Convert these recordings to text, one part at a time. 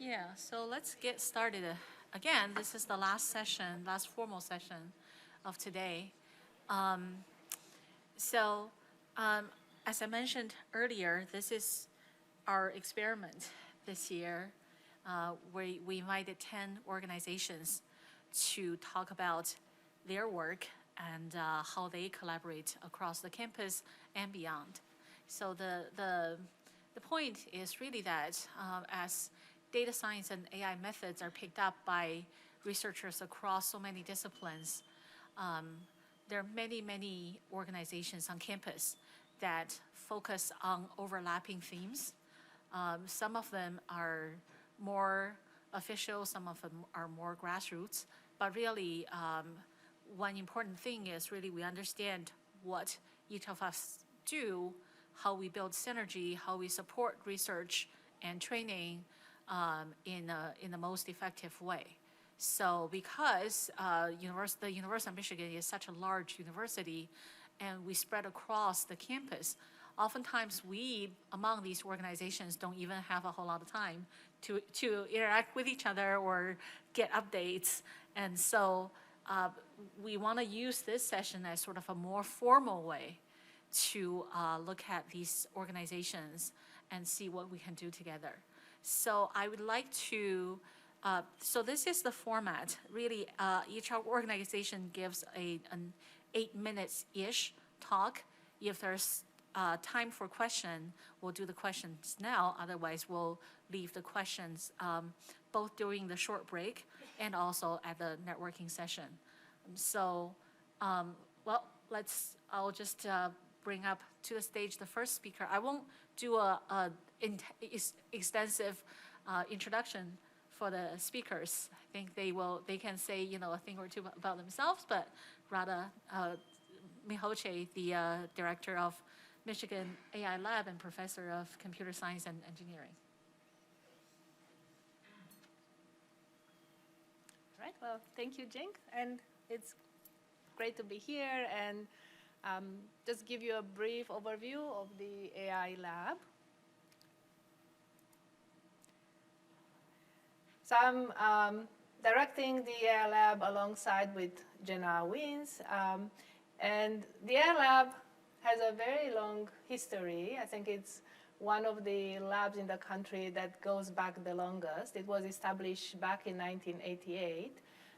Yeah, so let's get started. Again, this is the last session, last formal session of today. Um, so, as I mentioned earlier, this is our experiment this year. We invited 10 organizations to talk about their work and how they collaborate across the campus and beyond. So the point is really that as data science and AI methods are picked up by researchers across so many disciplines, there are many, many organizations on campus that focus on overlapping themes. Some of them are more official, some of them are more grassroots, but really one important thing is really we understand what each of us do, how we build synergy, how we support research and training in the most effective way. So because the University of Michigan is such a large university and we spread across the campus, oftentimes we, among these organizations, don't even have a whole lot of time to interact with each other or get updates. And so we want to use this session as sort of a more formal way to look at these organizations and see what we can do together. So I would like to, so this is the format. Really, each organization gives an 8 minutes-ish talk. If there's time for question, we'll do the questions now. Otherwise, we'll leave the questions both during the short break and also at the networking session. So, well, I'll just bring up to the stage the first speaker. I won't do a extensive introduction for the speakers. I think they can say a thing or two about themselves, but rather Mihoche, the director of Michigan AI Lab and professor of computer science and engineering. Right. Well, thank you, Jing, and it's great to be here and just give you a brief overview of the AI Lab. So I'm directing the AI Lab alongside with Jenna Wins, and the AI Lab has a very long history. I think it's one of the labs in the country that goes back the longest. It was established back in 1988.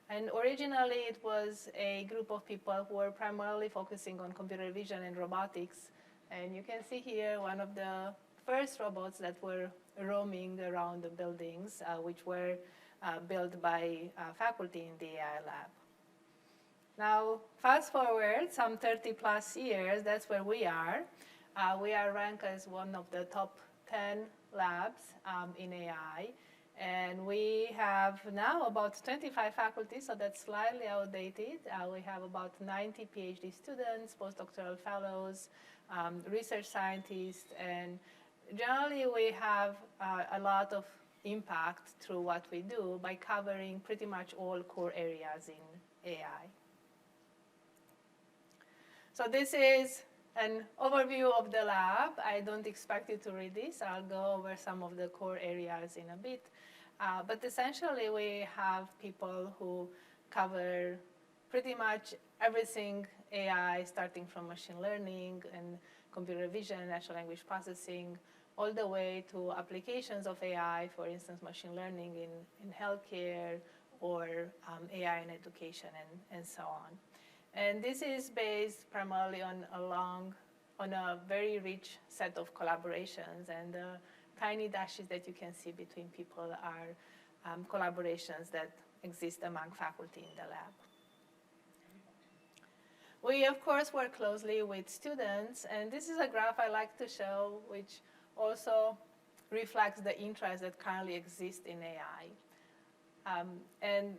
And originally, it was a group of people who were primarily focusing on computer vision and robotics. And you can see here one of the first robots that were roaming around the buildings, which were built by faculty in the AI lab. Now, fast forward some 30 plus years, that's where we are. We are ranked as one of the top 10 labs in AI. And we have now about 25 faculty, so that's slightly outdated. We have about 90 PhD students, postdoctoral fellows, research scientists, and generally we have a lot of impact through what we do by covering pretty much all core areas in AI. So this is an overview of the lab. I don't expect you to read this. I'll go over some of the core areas in a bit. But essentially, we have people who cover pretty much everything AI, starting from machine learning and computer vision, natural language processing, all the way to applications of AI, for instance, machine learning in healthcare or AI in education and so on. And this is based primarily on a very rich set of collaborations, and tiny dashes that you can see between people are collaborations that exist among faculty in the lab. We, of course, work closely with students, and this is a graph I like to show, which also reflects the interest that currently exists in AI. And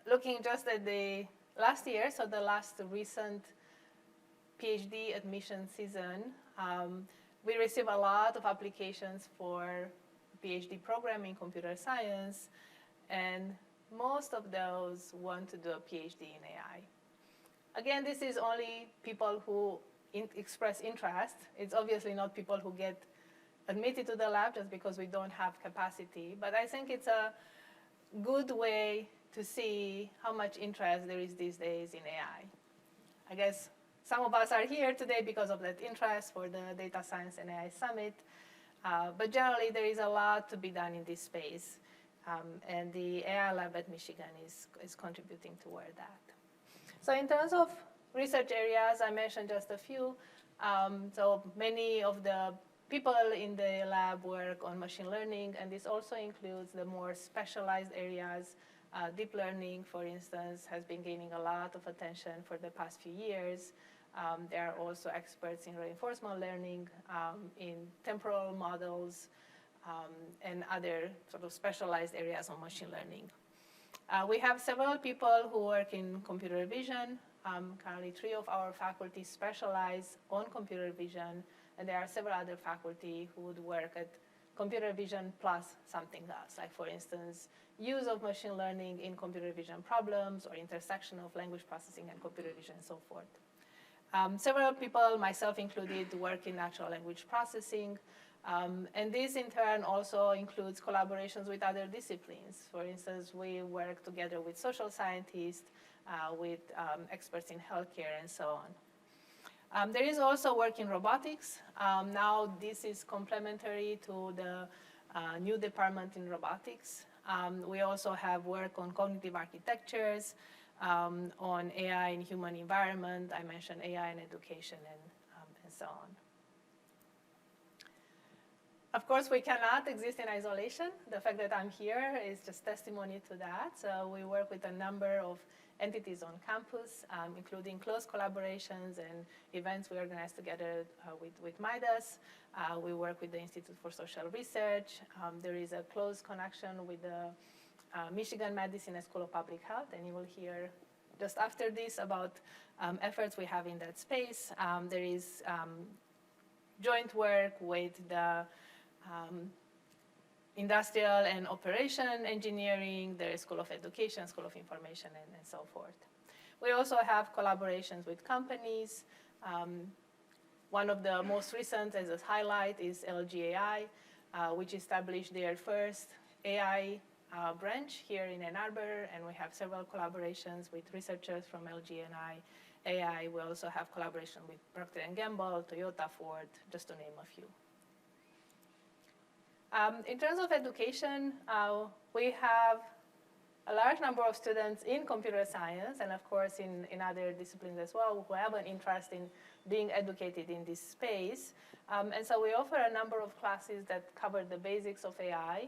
looking just at the last year, so the last recent PhD admission season, we receive a lot of applications for PhD program in computer science, and most of those want to do a PhD in AI. Again, this is only people who express interest. It's obviously not people who get admitted to the lab just because we don't have capacity. But I think it's a good way to see how much interest there is these days in AI. I guess some of us are here today because of that interest for the Data Science and AI Summit. But generally, there is a lot to be done in this space. And the AI lab at Michigan is contributing toward that. So in terms of research areas, I mentioned just a few. So many of the people in the lab work on machine learning, and this also includes the more specialized areas. Deep learning, for instance, has been gaining a lot of attention for the past few years. There are also experts in reinforcement learning, in temporal models, and other sort of specialized areas of machine learning. We have several people who work in computer vision. Currently, 3 of our faculty specialize on computer vision, and there are several other faculty who would work at computer vision plus something else, like, for instance, use of machine learning in computer vision problems or intersection of language processing and computer vision and so forth. Several people, myself included, work in natural language processing. And this, in turn, also includes collaborations with other disciplines. For instance, we work together with social scientists, with experts in healthcare, and so on. There is also work in robotics. Now, this is complementary to the new department in robotics. We also have work on cognitive architectures, on AI in human environment. I mentioned AI in education, and so on. Of course, we cannot exist in isolation. The fact that I'm here is just testimony to that. So we work with a number of entities on campus, including close collaborations and events we organize together with MIDAS. We work with the Institute for Social Research. There is a close connection with the Michigan Medicine School of Public Health, and you will hear just after this about efforts we have in that space. There is joint work with the industrial and operation engineering, the School of Education, School of Information, and so forth. We also have collaborations with companies. One of the most recent, as a highlight, is LGAI, which established their first AI branch here in Ann Arbor, and we have several collaborations with researchers from LGAI. AI. We also have collaboration with Procter & Gamble, Toyota, Ford, just to name a few. In terms of education, we have a large number of students in computer science, and of course in other disciplines as well, who have an interest in being educated in this space. And so we offer a number of classes that cover the basics of AI,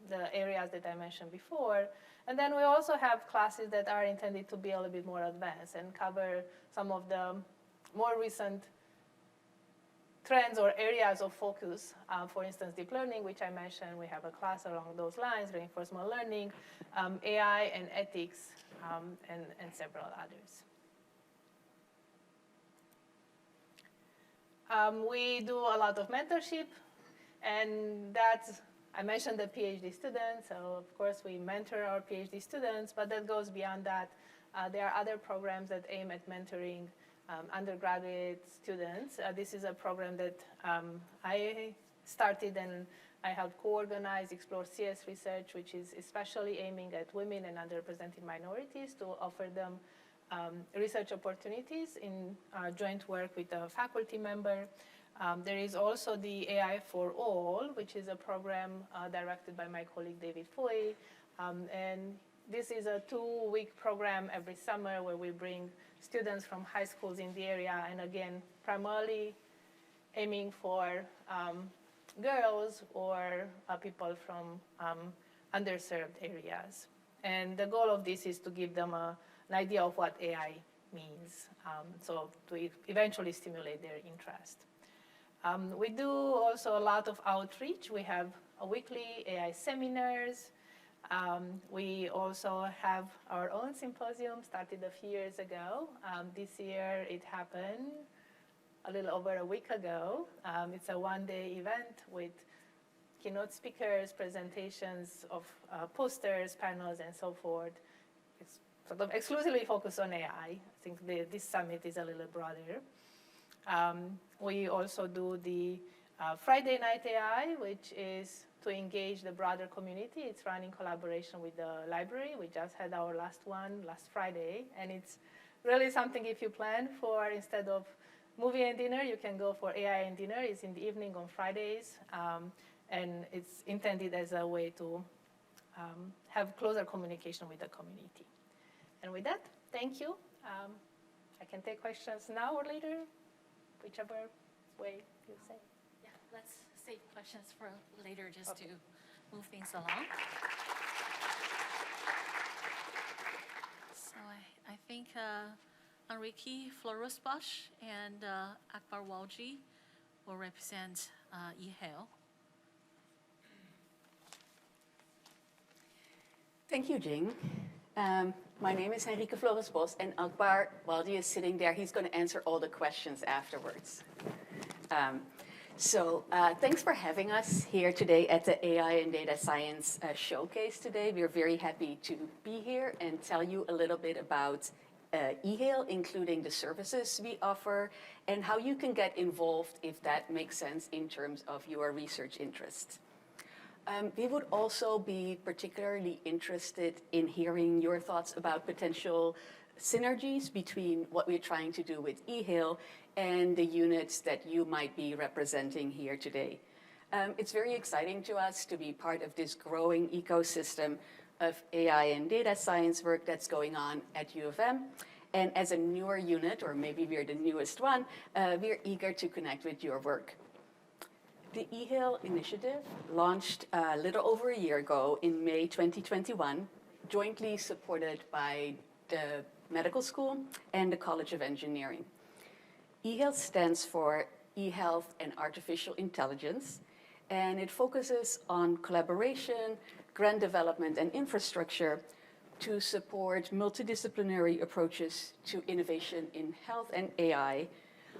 the areas that I mentioned before. And then we also have classes that are intended to be a little bit more advanced and cover some of the more recent trends or areas of focus. For instance, deep learning, which I mentioned, we have a class along those lines, reinforcement learning, AI and ethics, and several others. We do a lot of mentorship, and that's, I mentioned the PhD students, so of course we mentor our PhD students, but that goes beyond that. There are other programs that aim at mentoring undergraduate students. This is a program that I started and I helped co-organize Explore CS Research, which is especially aiming at women and underrepresented minorities to offer them research opportunities in joint work with a faculty member. There is also the AI for All, which is a program directed by my colleague David Foy. And this is a 2-week program every summer where we bring students from high schools in the area, and again, primarily aiming for girls or people from underserved areas. And the goal of this is to give them an idea of what AI means, so to eventually stimulate their interest. We do also a lot of outreach. We have weekly AI seminars. We also have our own symposium, started a few years ago. This year it happened a little over a week ago. It's a one-day event with keynote speakers, presentations of posters, panels, and so forth. It's sort of exclusively focused on AI. I think this summit is a little broader. We also do the Friday Night AI, which is to engage the broader community. It's run in collaboration with the library. We just had our last one last Friday, and it's really something if you plan for, instead of movie and dinner, you can go for AI and dinner. It's in the evening on Fridays, and it's intended as a way to have closer communication with the community. And with that, thank you. I can take questions now or later, whichever way you say. Yeah, let's save questions for later just to move things along. So I think Enrique Flores-Bosch and Akbar Walji will represent eHale. Thank you, Jing. My name is Enrique Flores-Bosch, and Akbar Walji is sitting there. He's going to answer all the questions afterwards. Thanks for having us here today at the AI and Data Science Showcase today. We're very happy to be here and tell you a little bit about eHale, including the services we offer, and how you can get involved if that makes sense in terms of your research interests. We would also be particularly interested in hearing your thoughts about potential synergies between what we're trying to do with eHale and the units that you might be representing here today. It's very exciting to us to be part of this growing ecosystem of AI and data science work that's going on at U of M. And as a newer unit, or maybe we're the newest one, we're eager to connect with your work. The eHale initiative launched a little over a year ago in May 2021, jointly supported by the medical school and the College of Engineering. eHealth stands for eHealth and Artificial Intelligence, and it focuses on collaboration, grant development, and infrastructure to support multidisciplinary approaches to innovation in health and AI,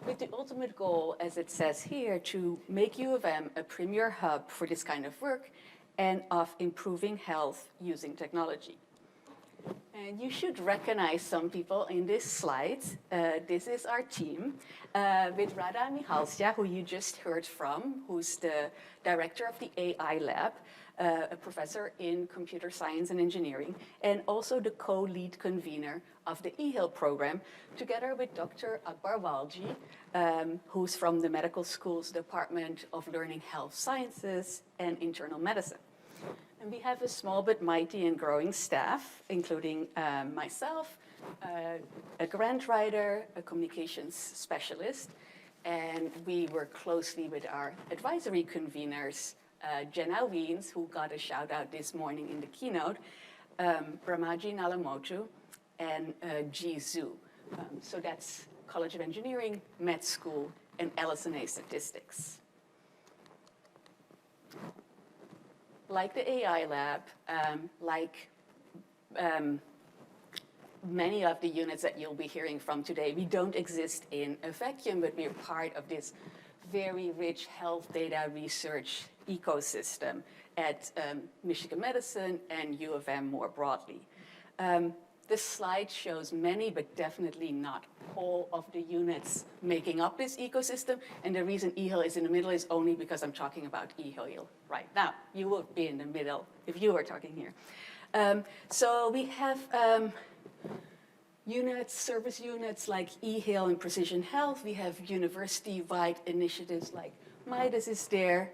with the ultimate goal, as it says here, to make U of M a premier hub for this kind of work and of improving health using technology. And you should recognize some people in this slide. This is our team with Radha Mihalsia, who you just heard from, who's the director of the AI lab, a professor in computer science and engineering, and also the co-lead convener of the eHealth program, together with Dr. Akbar Walji, who's from the medical school's Department of Learning Health Sciences and Internal Medicine. And we have a small but mighty and growing staff, including myself, a grant writer, a communications specialist, and we work closely with our advisory conveners, Jenna Wiens, who got a shout out this morning in the keynote, Brahmaji Nalamotu, and Ji Zhu. So that's College of Engineering, Med School, and LSNA Statistics. Like the AI lab, many of the units that you'll be hearing from today, we don't exist in a vacuum, but we're part of this very rich health data research ecosystem at Michigan Medicine and U of M more broadly. This slide shows many, but definitely not all of the units making up this ecosystem. And the reason eHealth is in the middle is only because I'm talking about eHealth right now. You would be in the middle if you were talking here. So we have units, service units like eHealth and Precision Health. We have university-wide initiatives like MIDAS is there.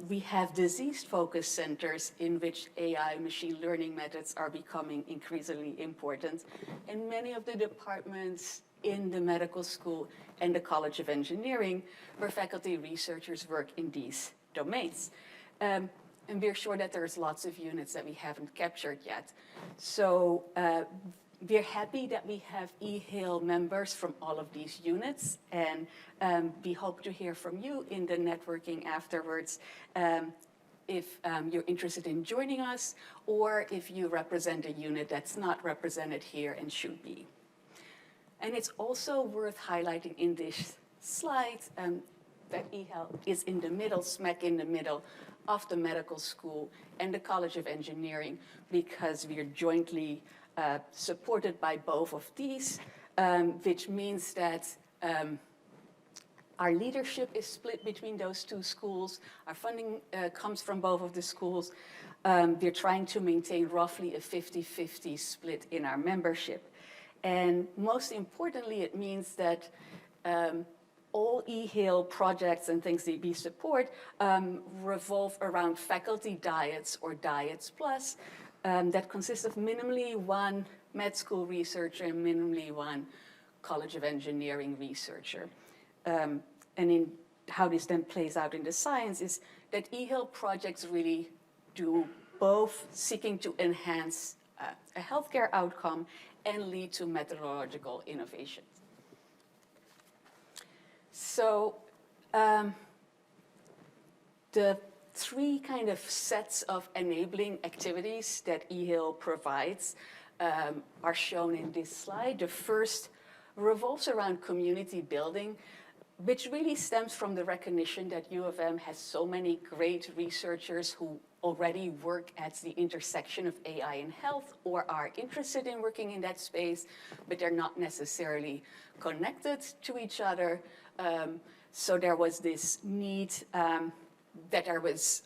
We have disease-focused centers in which AI machine learning methods are becoming increasingly important. And many of the departments in the medical school and the College of Engineering, where faculty researchers work in these domains. And we're sure that there's lots of units that we haven't captured yet. So we're happy that we have eHealth members from all of these units, and we hope to hear from you in the networking afterwards if you're interested in joining us, or if you represent a unit that's not represented here and should be. And it's also worth highlighting in this slide that eHealth is in the middle, smack in the middle of the medical school and the College of Engineering, because we are jointly supported by both of these, which means that Our leadership is split between those two schools. Our funding comes from both of the schools. We're trying to maintain roughly a 50-50 split in our membership. And most importantly, it means that all eHail projects and things that we support revolve around faculty diets or diets plus that consist of minimally one med school researcher and minimally one College of Engineering researcher. And in how this then plays out in the science is that eHail projects really do both seeking to enhance a healthcare outcome and lead to methodological innovations. So the three kind of sets of enabling activities that eHail provides are shown in this slide. The first revolves around community building, which really stems from the recognition that U of M has so many great researchers who already work at the intersection of AI and health or are interested in working in that space, but they're not necessarily connected to each other. So there was this need that there was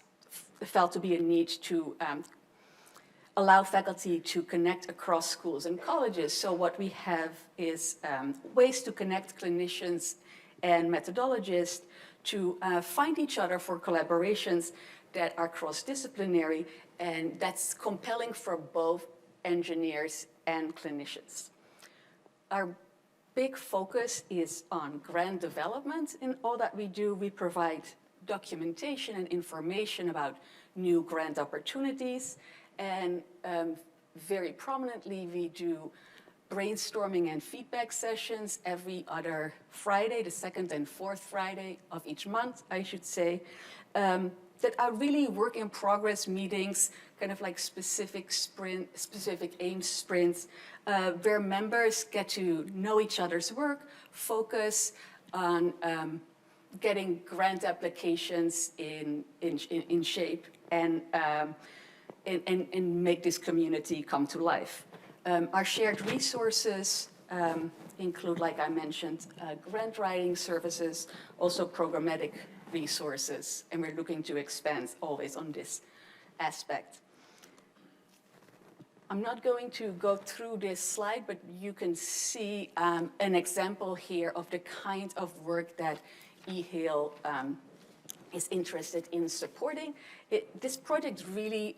felt to be a need to allow faculty to connect across schools and colleges. So what we have is ways to connect clinicians and methodologists to find each other for collaborations that are cross-disciplinary, and that's compelling for both engineers and clinicians. Our big focus is on grant development. In all that we do, we provide documentation and information about new grant opportunities, and very prominently, we do brainstorming and feedback sessions every other Friday, the second and fourth Friday of each month, I should say, that are really work in progress meetings, kind of like specific aim sprints, where members get to know each other's work, focus on getting grant applications in shape, and make this community come to life. Our shared resources include, like I mentioned, grant writing services, also programmatic resources, and we're looking to expand always on this aspect. I'm not going to go through this slide, but you can see an example here of the kind of work that eHail is interested in supporting. This project really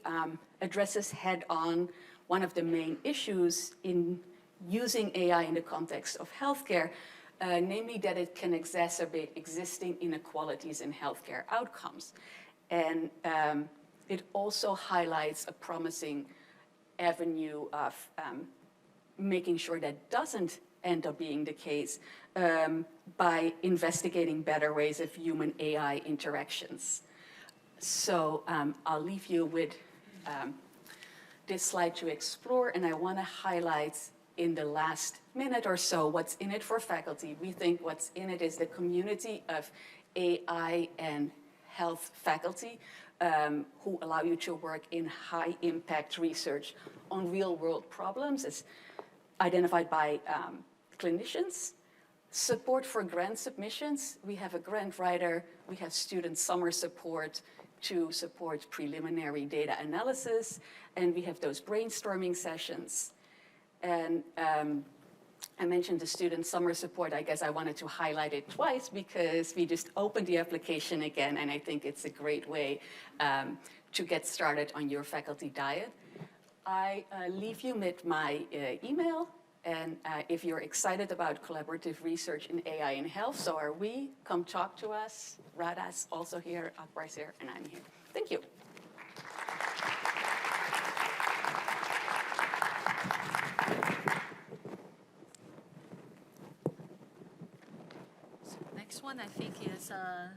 addresses head-on one of the main issues in using AI in the context of healthcare, namely that it can exacerbate existing inequalities in healthcare outcomes. And it also highlights a promising avenue of making sure that doesn't end up being the case by investigating better ways of human AI interactions. So I'll leave you with this slide to explore, and I want to highlight in the last minute or so what's in it for faculty. We think what's in it is the community of AI and health faculty who allow you to work in high impact research on real world problems as identified by clinicians. Support for grant submissions. We have a grant writer, we have student summer support to support preliminary data analysis, and we have those brainstorming sessions. And I mentioned the student summer support. I guess I wanted to highlight it twice because we just opened the application again, and I think it's a great way to get started on your faculty diet. I leave you with my email, and if you're excited about collaborative research in AI and health, so are we. Come talk to us. Radha's also here, Arbor's here, and I'm here. Thank you. Next one, I think, is the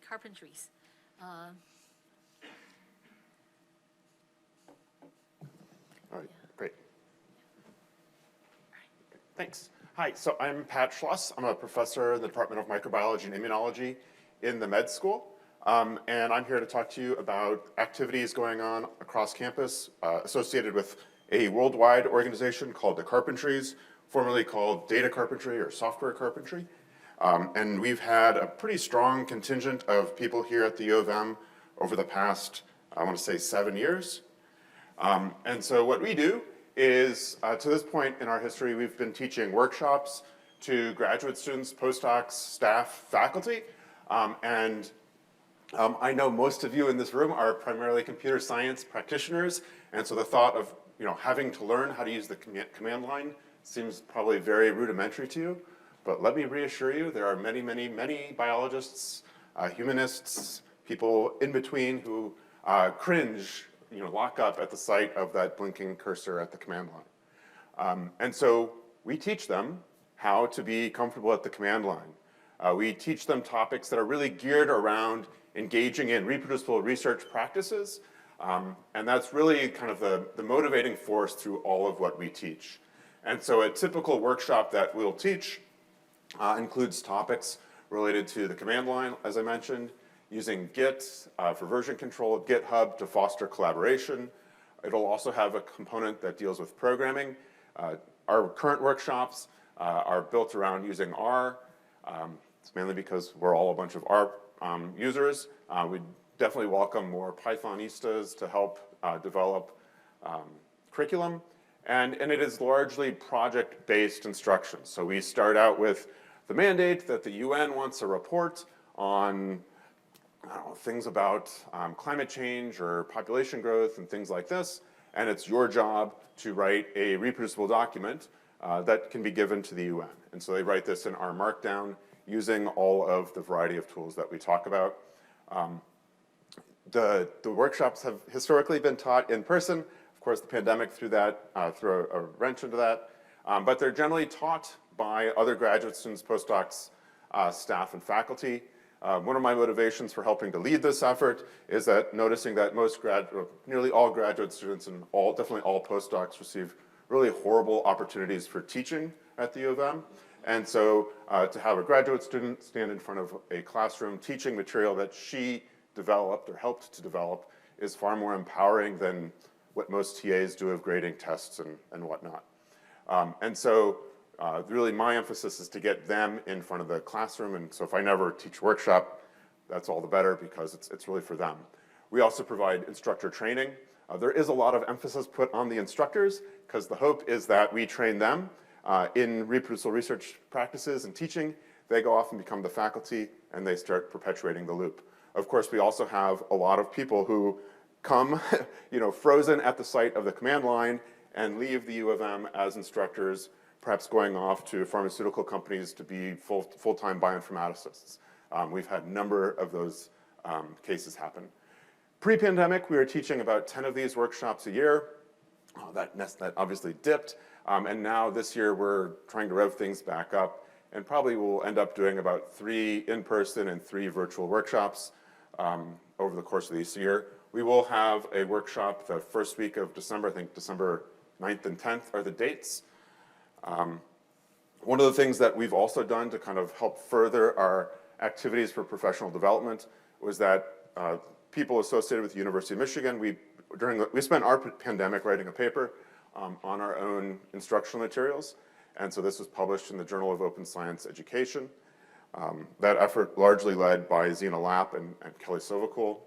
carpentries. All right, great. Thanks. Hi, so I'm Pat Schloss. I'm a professor in the Department of Microbiology and Immunology in the med school. And I'm here to talk to you about activities going on across campus associated with a worldwide organization called the Carpentries, formerly called data carpentry or software carpentry. And we've had a pretty strong contingent of people here at the U of M over the past, I want to say, 7 years. And so what we do is, to this point in our history, we've been teaching workshops to graduate students, postdocs, staff, faculty. I know most of you in this room are primarily computer science practitioners, and so the thought of having to learn how to use the command line seems probably very rudimentary to you. But let me reassure you, there are many, many, many biologists, humanists, people in between who cringe, lock up at the sight of that blinking cursor at the command line. And so we teach them how to be comfortable at the command line. We teach them topics that are really geared around engaging in reproducible research practices. And that's really kind of the motivating force through all of what we teach. And so a typical workshop that we'll teach includes topics related to the command line, as I mentioned, using Git for version control, GitHub to foster collaboration. It'll also have a component that deals with programming. Our current workshops are built around using R. It's mainly because we're all a bunch of R users. We definitely welcome more Pythonistas to help develop curriculum. And it is largely project-based instruction. So we start out with the mandate that the UN wants a report on things about climate change or population growth and things like this. And it's your job to write a reproducible document that can be given to the UN. And so they write this in R Markdown using all of the variety of tools that we talk about. The workshops have historically been taught in person. Of course, the pandemic threw a wrench into that. But they're generally taught by other graduate students, postdocs, staff, and faculty. One of my motivations for helping to lead this effort is that noticing that nearly all graduate students and definitely all postdocs receive really horrible opportunities for teaching at the U of M. And so to have a graduate student stand in front of a classroom teaching material that she developed or helped to develop is far more empowering than what most TAs do of grading tests and whatnot. And so really my emphasis is to get them in front of the classroom. And so if I never teach a workshop, that's all the better because it's really for them. We also provide instructor training. There is a lot of emphasis put on the instructors because the hope is that we train them in reproducible research practices and teaching. They go off and become the faculty and they start perpetuating the loop. Of course, we also have a lot of people who come frozen at the sight of the command line and leave the U of M as instructors, perhaps going off to pharmaceutical companies to be full-time bioinformaticists. We've had a number of those cases happen. Pre-pandemic, we were teaching about 10 of these workshops a year. That obviously dipped. And now this year, we're trying to rev things back up. And probably we'll end up doing about 3 in-person and 3 virtual workshops over the course of this year. We will have a workshop the first week of December. I think December 9th and 10th are the dates. One of the things that we've also done to kind of help further our activities for professional development was that people associated with the University of Michigan, we spent our pandemic writing a paper on our own instructional materials. And so this was published in the Journal of Open Science Education. That effort largely led by Zena Lapp and Kelly Sovacool.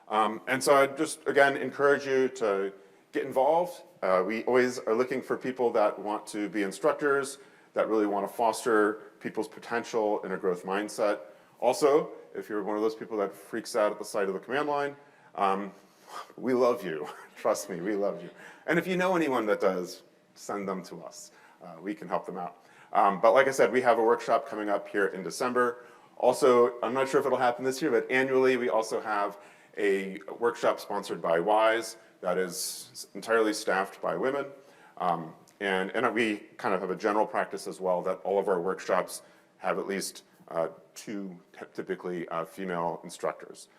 And so I just, again, encourage you to get involved. We always are looking for people that want to be instructors, that really want to foster people's potential in a growth mindset. Also, if you're one of those people that freaks out at the sight of the command line, we love you. Trust me, we love you. And if you know anyone that does, send them to us. We can help them out. But like I said, we have a workshop coming up here in December. Also, I'm not sure if it'll happen this year, but annually we also have a workshop sponsored by WISE that is entirely staffed by women. And we kind of have a general practice as well that all of our workshops have at least 2 typically female instructors.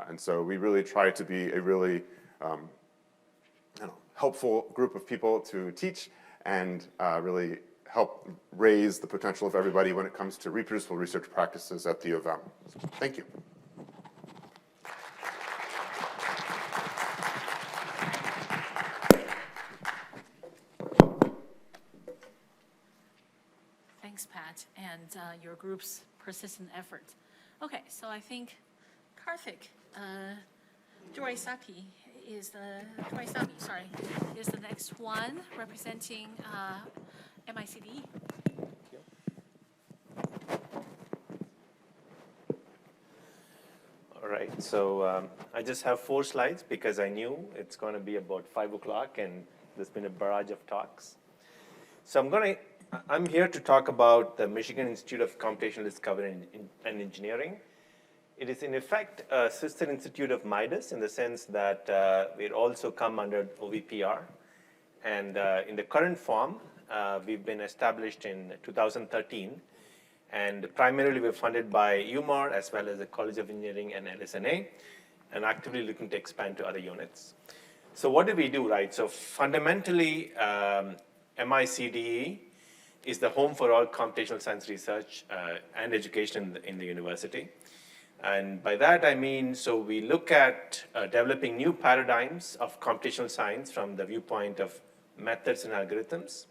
And so we really try to be a really helpful group of people to teach and really help raise the potential of everybody when it comes to reproducible research practices at the U of M. Thank you. group's persistent effort. Okay, so I think Karthik Duraisamy is the next one representing MICD. All right, so I just have 4 slides because I knew it's going to be about 5 o'clock and there's been a barrage of talks. So I'm here to talk about the Michigan Institute of Computational Discovery and Engineering. It is in effect a sister institute of MIDAS in the sense that it also come under OVPR. And in the current form, we've been established in 2013. And primarily we're funded by UMass as well as the College of Engineering and LSNA, and actively looking to expand to other units. So what do we do, right? So fundamentally, MICDE is the home for all computational science research and education in the university. And by that I mean, so we look at developing new paradigms of computational science from the viewpoint of methods and algorithms.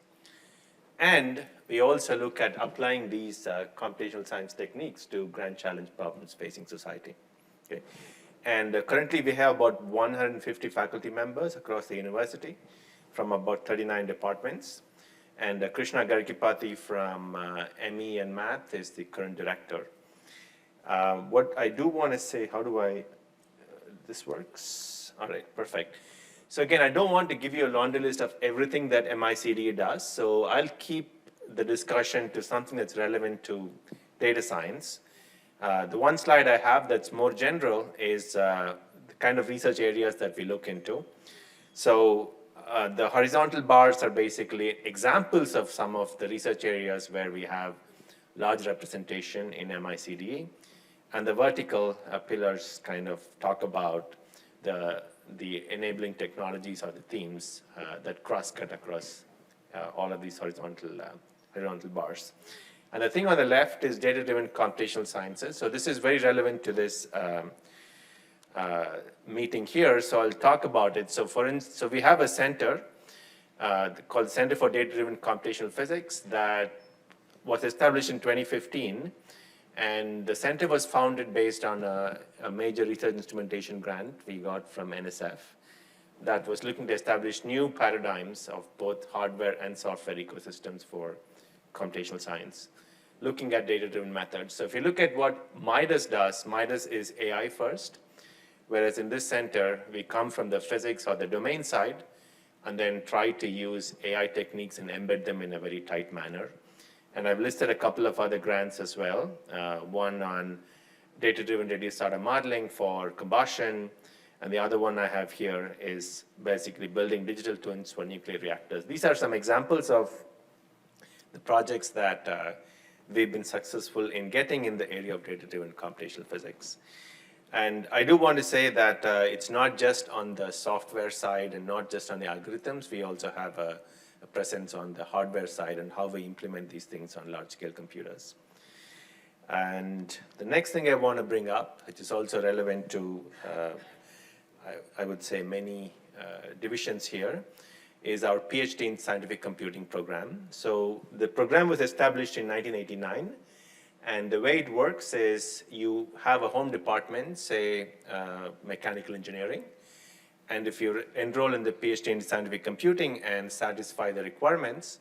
And we also look at applying these computational science techniques to grand challenge problems facing society. Okay. And currently we have about 150 faculty members across the university from about 39 departments. And Krishna Gargipati from ME and Math is the current director. What I do want to say, how do I, this works? All right, perfect. So again, I don't want to give you a laundry list of everything that MICDE does, so I'll keep the discussion to something that's relevant to data science. The one slide I have that's more general is the kind of research areas that we look into. So the horizontal bars are basically examples of some of the research areas where we have large representation in MICDE. And the vertical pillars kind of talk about the enabling technologies or the themes that cross-cut across all of these horizontal bars. And the thing on the left is data-driven computational sciences. So this is very relevant to this meeting here, so I'll talk about it. So for instance, so we have a center called Center for Data-Driven Computational Physics that was established in 2015. And the center was founded based on a major research instrumentation grant we got from NSF that was looking to establish new paradigms of both hardware and software ecosystems for computational science, looking at data-driven methods. So if you look at what MIDAS does, MIDAS is AI first, whereas in this center, we come from the physics or the domain side and then try to use AI techniques and embed them in a very tight manner. And I've listed a couple of other grants as well. One on data-driven reduced data modeling for combustion, and the other one I have here is basically building digital twins for nuclear reactors. These are some examples of the projects that we've been successful in getting in the area of data-driven computational physics. And I do want to say that it's not just on the software side and not just on the algorithms. We also have a presence on the hardware side and how we implement these things on large-scale computers. And the next thing I want to bring up, which is also relevant to, I would say, many divisions here, is our PhD in scientific computing program. So the program was established in 1989, and the way it works is you have a home department, say mechanical engineering, and if you enroll in the PhD in scientific computing and satisfy the requirements,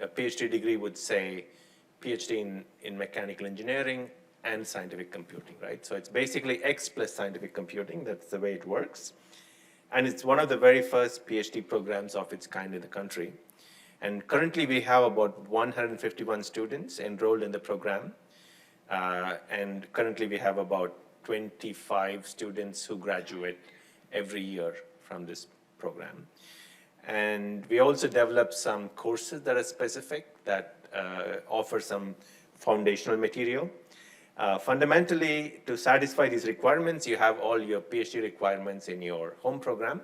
a PhD degree would say PhD in mechanical engineering and scientific computing, right? So it's basically X plus scientific computing. That's the way it works. And it's one of the very first PhD programs of its kind in the country. And currently we have about 151 students enrolled in the program. And currently we have about 25 students who graduate every year from this program. And we also develop some courses that are specific that offer some foundational material. Fundamentally, to satisfy these requirements, you have all your PhD requirements in your home program.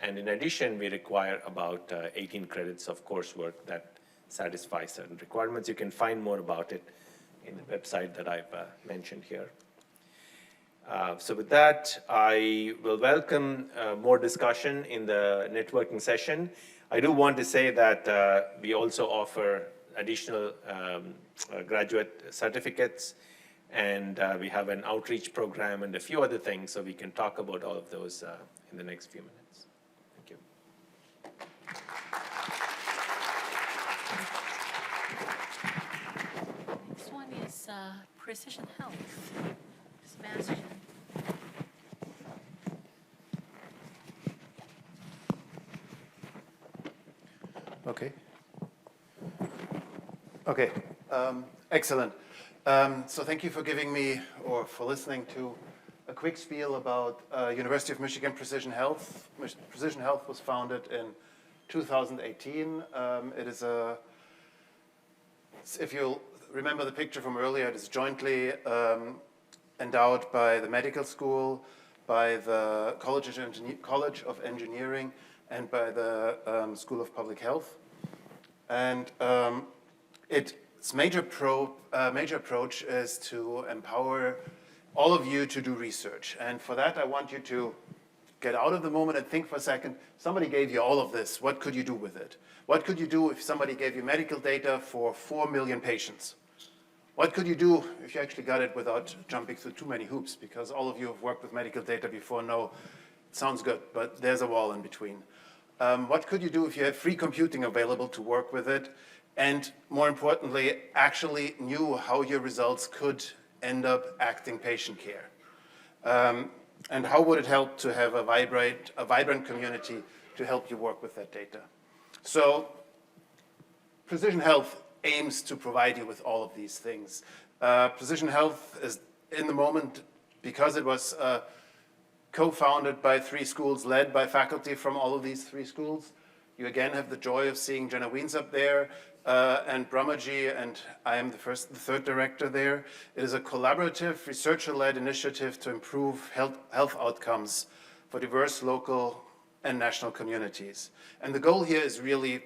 And in addition, we require about 18 credits of coursework that satisfy certain requirements. You can find more about it in the website that I've mentioned here. So with that, I will welcome more discussion in the networking session. I do want to say that we also offer additional graduate certificates, and we have an outreach program and a few other things, so we can talk about all of those in the next few minutes. Thank you. Next one is precision health. Sebastian. Okay. Okay. Excellent. So thank you for giving me, or for listening to, a quick spiel about University of Michigan Precision Health. Precision Health was founded in 2018. It is if you'll remember the picture from earlier, it is jointly endowed by the medical school, by the College of Engineering, and by the School of Public Health. And its major approach is to empower all of you to do research. And for that, I want you to get out of the moment and think for a second. Somebody gave you all of this. What could you do with it? What could you do if somebody gave you medical data for 4 million patients? What could you do if you actually got it without jumping through too many hoops? Because all of you have worked with medical data before know it sounds good, but there's a wall in between. What could you do if you had free computing available to work with it? And more importantly, actually knew how your results could end up acting patient care? And how would it help to have a vibrant community to help you work with that data? So Precision Health aims to provide you with all of these things. Precision Health is in the moment, because it was co-founded by 3 schools, led by faculty from all of these 3 schools. You again have the joy of seeing Jenna Wiens up there, and Brahmaji, and I am the 3rd director there. It is a collaborative, researcher-led initiative to improve health outcomes for diverse local and national communities. And the goal here is really,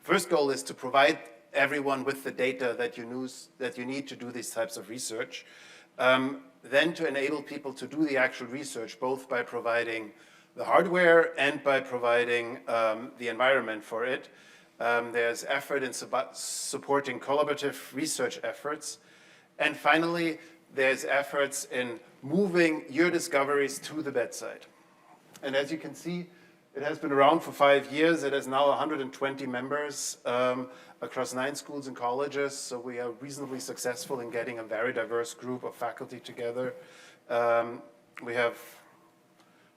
first goal is to provide everyone with the data that you need to do these types of research. Then to enable people to do the actual research, both by providing the hardware and by providing the environment for it. There's effort in supporting collaborative research efforts. And finally, there's efforts in moving your discoveries to the bedside. And as you can see, it has been around for 5 years. It has now 120 members across 9 schools and colleges. So we are reasonably successful in getting a very diverse group of faculty together. We have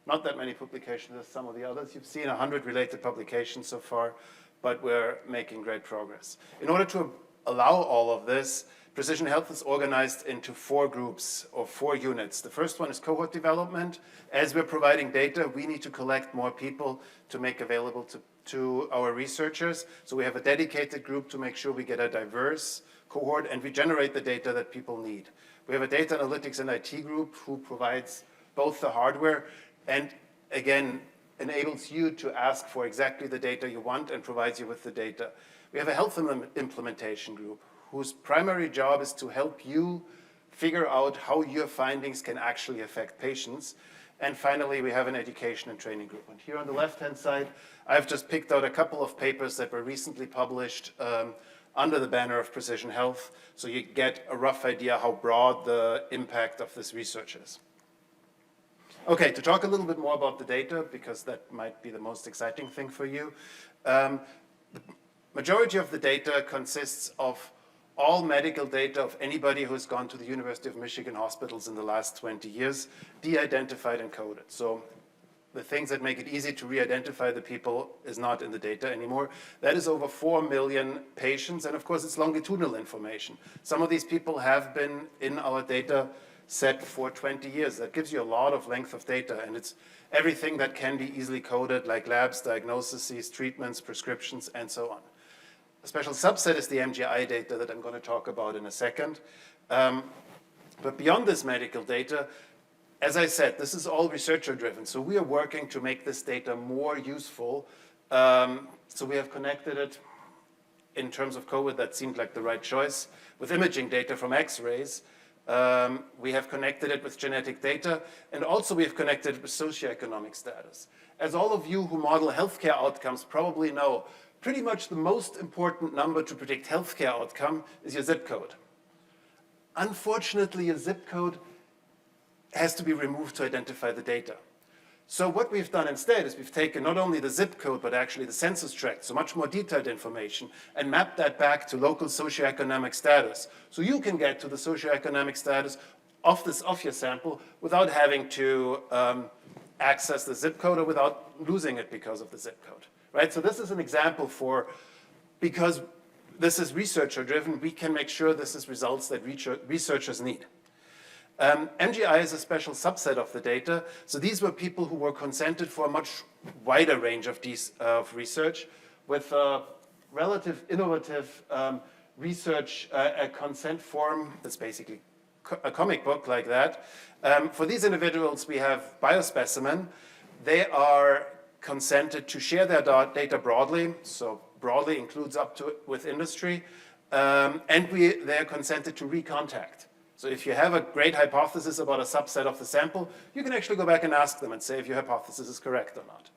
not that many publications as some of the others. You've seen 100 related publications so far, but we're making great progress. In order to allow all of this, Precision Health is organized into 4 groups or 4 units. The first one is cohort development. As we're providing data, we need to collect more people to make available to our researchers. So we have a dedicated group to make sure we get a diverse cohort and we generate the data that people need. We have a data analytics and IT group who provides both the hardware and, again, enables you to ask for exactly the data you want and provides you with the data. We have a health implementation group whose primary job is to help you figure out how your findings can actually affect patients. And finally, we have an education and training group. And here on the left-hand side, I've just picked out a couple of papers that were recently published under the banner of Precision Health, so you get a rough idea how broad the impact of this research is. Okay, to talk a little bit more about the data, because that might be the most exciting thing for you. The majority of the data consists of all medical data of anybody who's gone to the University of Michigan hospitals in the last 20 years, de-identified and coded. So the things that make it easy to re-identify the people is not in the data anymore. That is over 4 million patients, and of course it's longitudinal information. Some of these people have been in our data set for 20 years. That gives you a lot of length of data, and it's everything that can be easily coded, like labs, diagnoses, treatments, prescriptions, and so on. A special subset is the MGI data that I'm going to talk about in a second. But beyond this medical data, as I said, this is all researcher-driven. So we are working to make this data more useful. So we have connected it, in terms of COVID, that seemed like the right choice, with imaging data from X-rays. We have connected it with genetic data, and also we have connected it with socioeconomic status. As all of you who model healthcare outcomes probably know, pretty much the most important number to predict healthcare outcome is your zip code. Unfortunately, your zip code has to be removed to identify the data. So what we've done instead is we've taken not only the zip code, but actually the census tract, so much more detailed information, and mapped that back to local socioeconomic status. So you can get to the socioeconomic status of your sample without having to access the zip code or without losing it because of the zip code, right? So this is an example for, because this is researcher-driven, we can make sure this is results that researchers need. MGI is a special subset of the data. So these were people who were consented for a much wider range of research with a relative innovative research consent form that's basically a comic book like that. For these individuals, we have biospecimen. They are consented to share their data broadly, so broadly includes up to with industry, and they are consented to recontact. So if you have a great hypothesis about a subset of the sample, you can actually go back and ask them and say if your hypothesis is correct or not.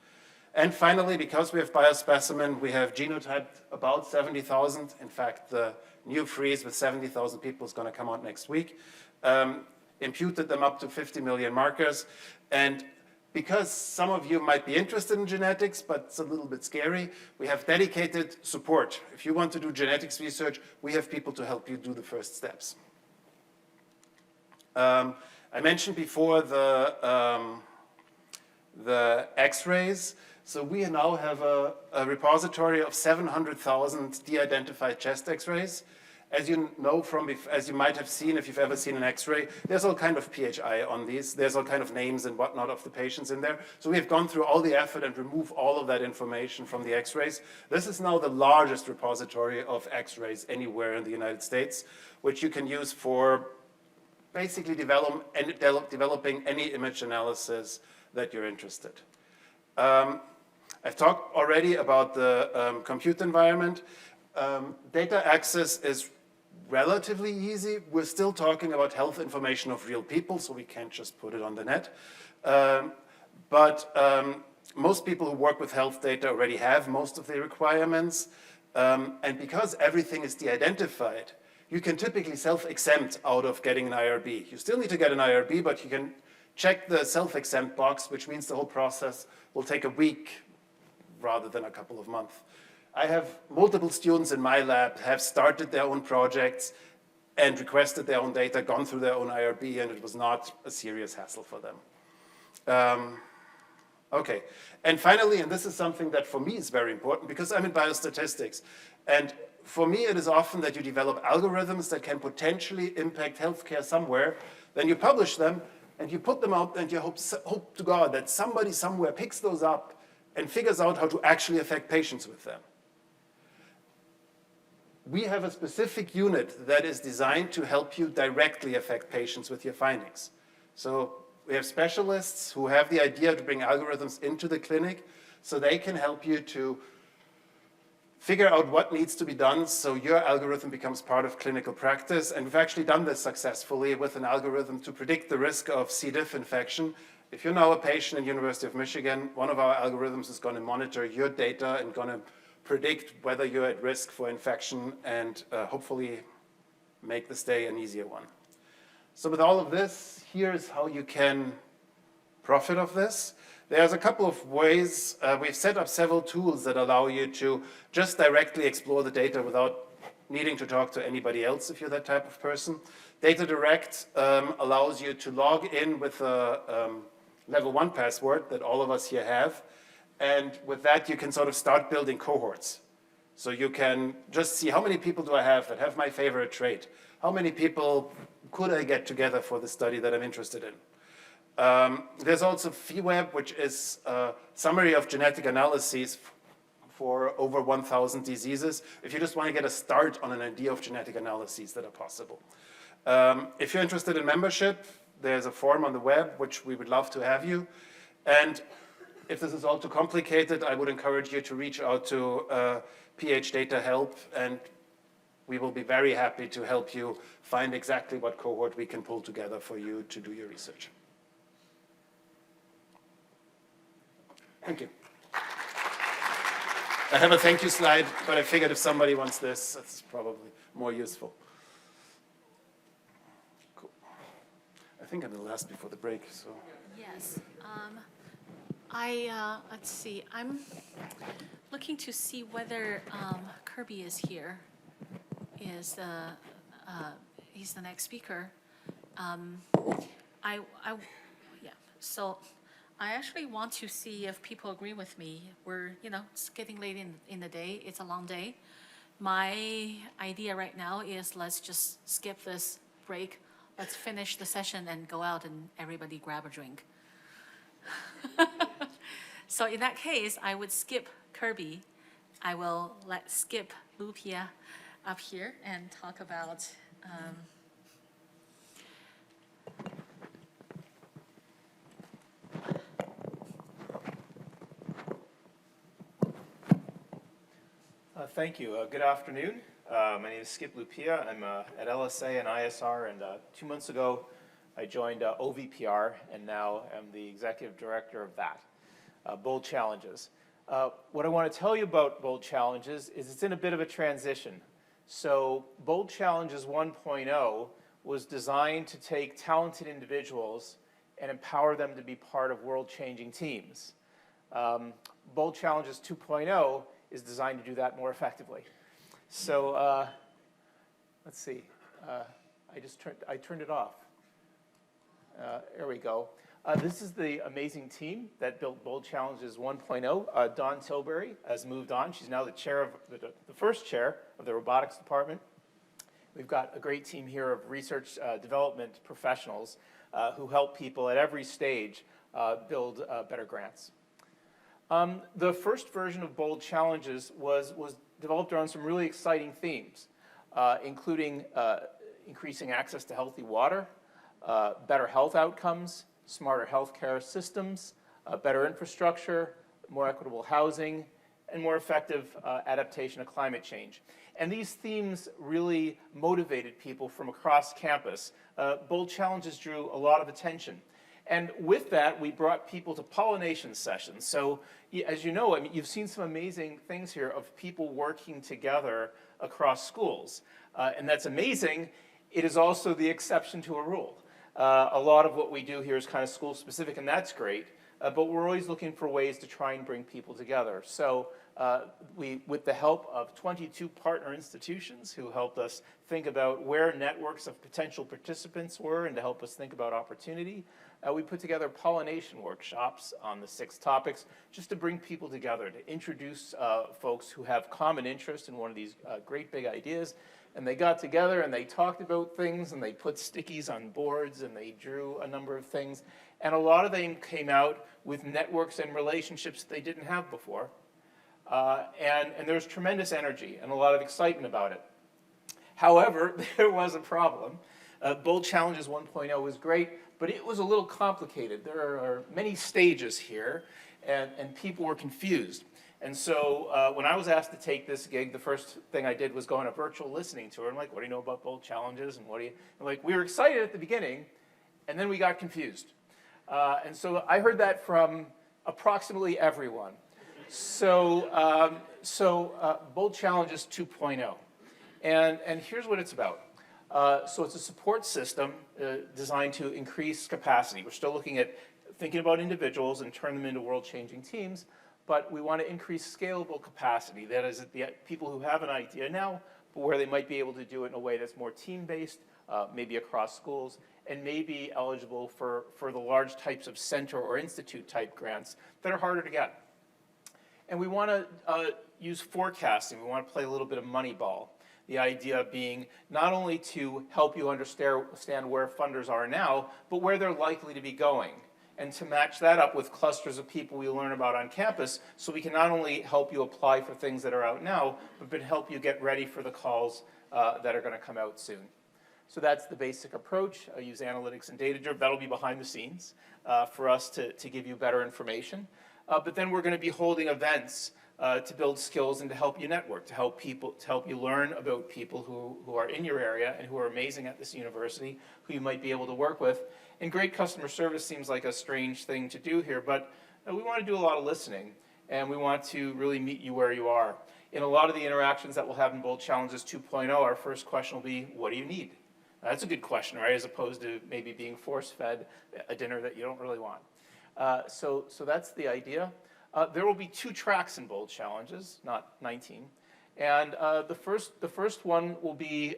And finally, because we have biospecimen, we have genotyped about 70,000. In fact, the new freeze with 70,000 people is going to come out next week. Imputed them up to 50 million markers. And because some of you might be interested in genetics, but it's a little bit scary, we have dedicated support. If you want to do genetics research, we have people to help you do the first steps. I mentioned before the X-rays. So we now have a repository of 700,000 de-identified chest X-rays. As you know as you might have seen, if you've ever seen an X-ray, there's all kind of PHI on these. There's all kind of names and whatnot of the patients in there. So we have gone through all the effort and removed all of that information from the X-rays. This is now the largest repository of X-rays anywhere in the United States, which you can use for basically developing any image analysis that you're interested. I've talked already about the compute environment. Data access is relatively easy. We're still talking about health information of real people, so we can't just put it on the net. But most people who work with health data already have most of the requirements. And because everything is de-identified, you can typically self-exempt out of getting an IRB. You still need to get an IRB, but you can check the self-exempt box, which means the whole process will take a week rather than a couple of months. I have multiple students in my lab have started their own projects and requested their own data, gone through their own IRB, and it was not a serious hassle for them. Okay, and finally, and this is something that for me is very important because I'm in biostatistics, and for me it is often that you develop algorithms that can potentially impact healthcare somewhere, then you publish them, and you put them out, and you hope to God that somebody somewhere picks those up and figures out how to actually affect patients with them. We have a specific unit that is designed to help you directly affect patients with your findings. So we have specialists who have the idea to bring algorithms into the clinic so they can help you to figure out what needs to be done so your algorithm becomes part of clinical practice. And we've actually done this successfully with an algorithm to predict the risk of C. diff infection. If you're now a patient at University of Michigan, one of our algorithms is going to monitor your data and going to predict whether you're at risk for infection and hopefully make the stay an easier one. So with all of this, here's how you can profit of this. There's a couple of ways. We've set up several tools that allow you to just directly explore the data without needing to talk to anybody else if you're that type of person. Data Direct allows you to log in with a level 1 password that all of us here have. And with that, you can sort of start building cohorts. So you can just see how many people do I have that have my favorite trait? How many people could I get together for the study that I'm interested in? There's also FeeWeb, which is a summary of genetic analyses for over 1,000 diseases, if you just want to get a start on an idea of genetic analyses that are possible. If you're interested in membership, there's a form on the web, which we would love to have you. And if this is all too complicated, I would encourage you to reach out to PH Data Help, and we will be very happy to help you find exactly what cohort we can pull together for you to do your research. Thank you. I have a thank you slide, but I figured if somebody wants this, that's probably more useful. Cool. I think I'm the last before the break, so. Yes. Let's see, I'm looking to see whether Kirby is here. He's the next speaker. Yeah, so I actually want to see if people agree with me. It's getting late in the day, it's a long day. My idea right now is let's just skip this break. Let's finish the session and go out and everybody grab a drink. So in that case, I would skip Kirby. I will skip Lupia up here and talk about Thank you. Good afternoon. My name is Skip Lupia. I'm at LSA and ISR, and 2 months ago I joined OVPR, and now I'm the executive director of that. Bold Challenges. What I want to tell you about Bold Challenges is it's in a bit of a transition. So Bold Challenges 1.0 was designed to take talented individuals and empower them to be part of world-changing teams. Bold Challenges 2.0 is designed to do that more effectively. So let's see. I turned it off. There we go. This is the amazing team that built Bold Challenges 1.0. Dawn Tilbury has moved on. She's now the chair of the first chair of the robotics department. We've got a great team here of research development professionals who help people at every stage build better grants. The first version of Bold Challenges was developed around some really exciting themes, including increasing access to healthy water, better health outcomes, smarter healthcare systems, better infrastructure, more equitable housing, and more effective adaptation to climate change. And these themes really motivated people from across campus. Bold Challenges drew a lot of attention. And with that, we brought people to pollination sessions. So as you know, I mean, you've seen some amazing things here of people working together across schools. And that's amazing. It is also the exception to a rule. A lot of what we do here is kind of school specific, and that's great. But we're always looking for ways to try and bring people together. So with the help of 22 partner institutions who helped us think about where networks of potential participants were and to help us think about opportunity, we put together pollination workshops on the 6 topics just to bring people together, to introduce folks who have common interest in one of these great big ideas. And they got together and they talked about things and they put stickies on boards and they drew a number of things. And a lot of them came out with networks and relationships they didn't have before. And there was tremendous energy and a lot of excitement about it. However, there was a problem. Bold Challenges 1.0 was great, but it was a little complicated. There are many stages here, and people were confused. And so when I was asked to take this gig, the first thing I did was go on a virtual listening tour. I'm like, what do you know about Bold Challenges? And we were excited at the beginning, and then we got confused. And so I heard that from approximately everyone. So Bold Challenges 2.0. And here's what it's about. So it's a support system designed to increase capacity. We're still looking at thinking about individuals and turn them into world-changing teams, but we want to increase scalable capacity. That is, the people who have an idea now, but where they might be able to do it in a way that's more team-based, maybe across schools, and maybe eligible for the large types of center or institute-type grants that are harder to get. And we want to use forecasting. We want to play a little bit of Moneyball. The idea being not only to help you understand where funders are now, but where they're likely to be going. And to match that up with clusters of people we learn about on campus, so we can not only help you apply for things that are out now, but help you get ready for the calls that are going to come out soon. So that's the basic approach. I use analytics and data-driven. That'll be behind the scenes for us to give you better information. But then we're going to be holding events to build skills and to help you network, to help you learn about people who are in your area and who are amazing at this university, who you might be able to work with. And great customer service seems like a strange thing to do here, but we want to do a lot of listening. and we want to really meet you where you are. In a lot of the interactions that we'll have in Bold Challenges 2.0, our first question will be, what do you need? That's a good question, right? As opposed to maybe being force-fed a dinner that you don't really want. So that's the idea. There will be 2 tracks in Bold Challenges, not 19. And the first one will be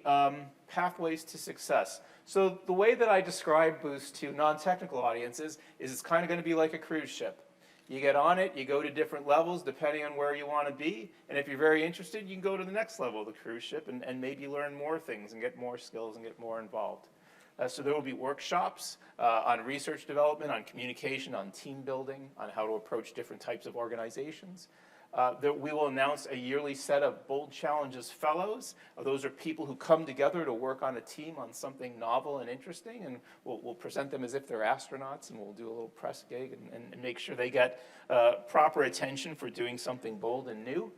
pathways to success. So the way that I describe Boost to non-technical audiences is it's kind of going to be like a cruise ship. You get on it, you go to different levels depending on where you want to be, and if you're very interested, you can go to the next level of the cruise ship and maybe learn more things and get more skills and get more involved. So there will be workshops on research development, on communication, on team building, on how to approach different types of organizations. We will announce a yearly set of Bold Challenges Fellows. Those are people who come together to work on a team on something novel and interesting, and we'll present them as if they're astronauts, and we'll do a little press gig and make sure they get proper attention for doing something bold and new.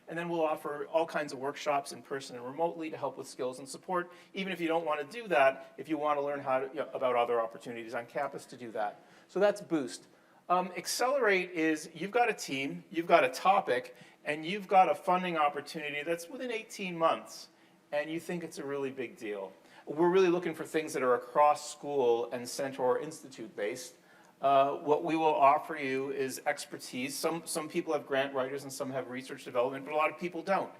And then we'll offer all kinds of workshops in person and remotely to help with skills and support, even if you don't want to do that, if you want to learn about other opportunities on campus to do that. So that's Boost. Accelerate is you've got a team, you've got a topic, and you've got a funding opportunity that's within 18 months, and you think it's a really big deal. We're really looking for things that are across school and center or institute based. What we will offer you is expertise. Some people have grant writers and some have research development, but a lot of people don't.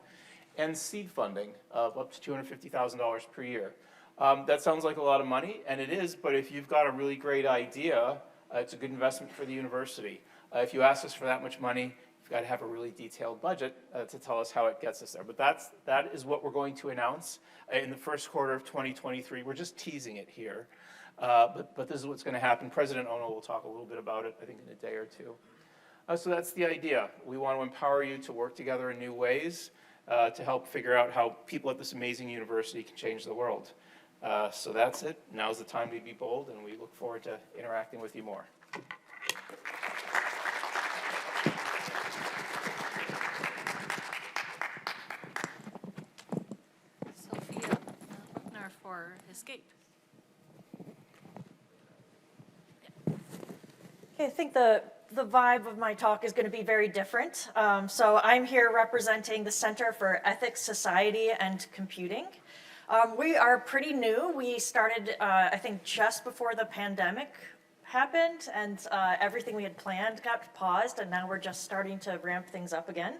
And seed funding of up to $250,000 per year. That sounds like a lot of money, and it is, but if you've got a really great idea, it's a good investment for the university. If you ask us for that much money, you've got to have a really detailed budget to tell us how it gets us there. But that is what we're going to announce in the first quarter of 2023. We're just teasing it here. But this is what's going to happen. President Ono will talk a little bit about it, I think, in a day or two. So that's the idea. We want to empower you to work together in new ways to help figure out how people at this amazing university can change the world. So that's it. Now's the time to be bold, and we look forward to interacting with you more. Sophia Buchner for Escape. Okay, I think the vibe of my talk is going to be very different. So I'm here representing the Center for Ethics, Society, and Computing. We are pretty new. We started, I think, just before the pandemic happened, and everything we had planned got paused, and now we're just starting to ramp things up again.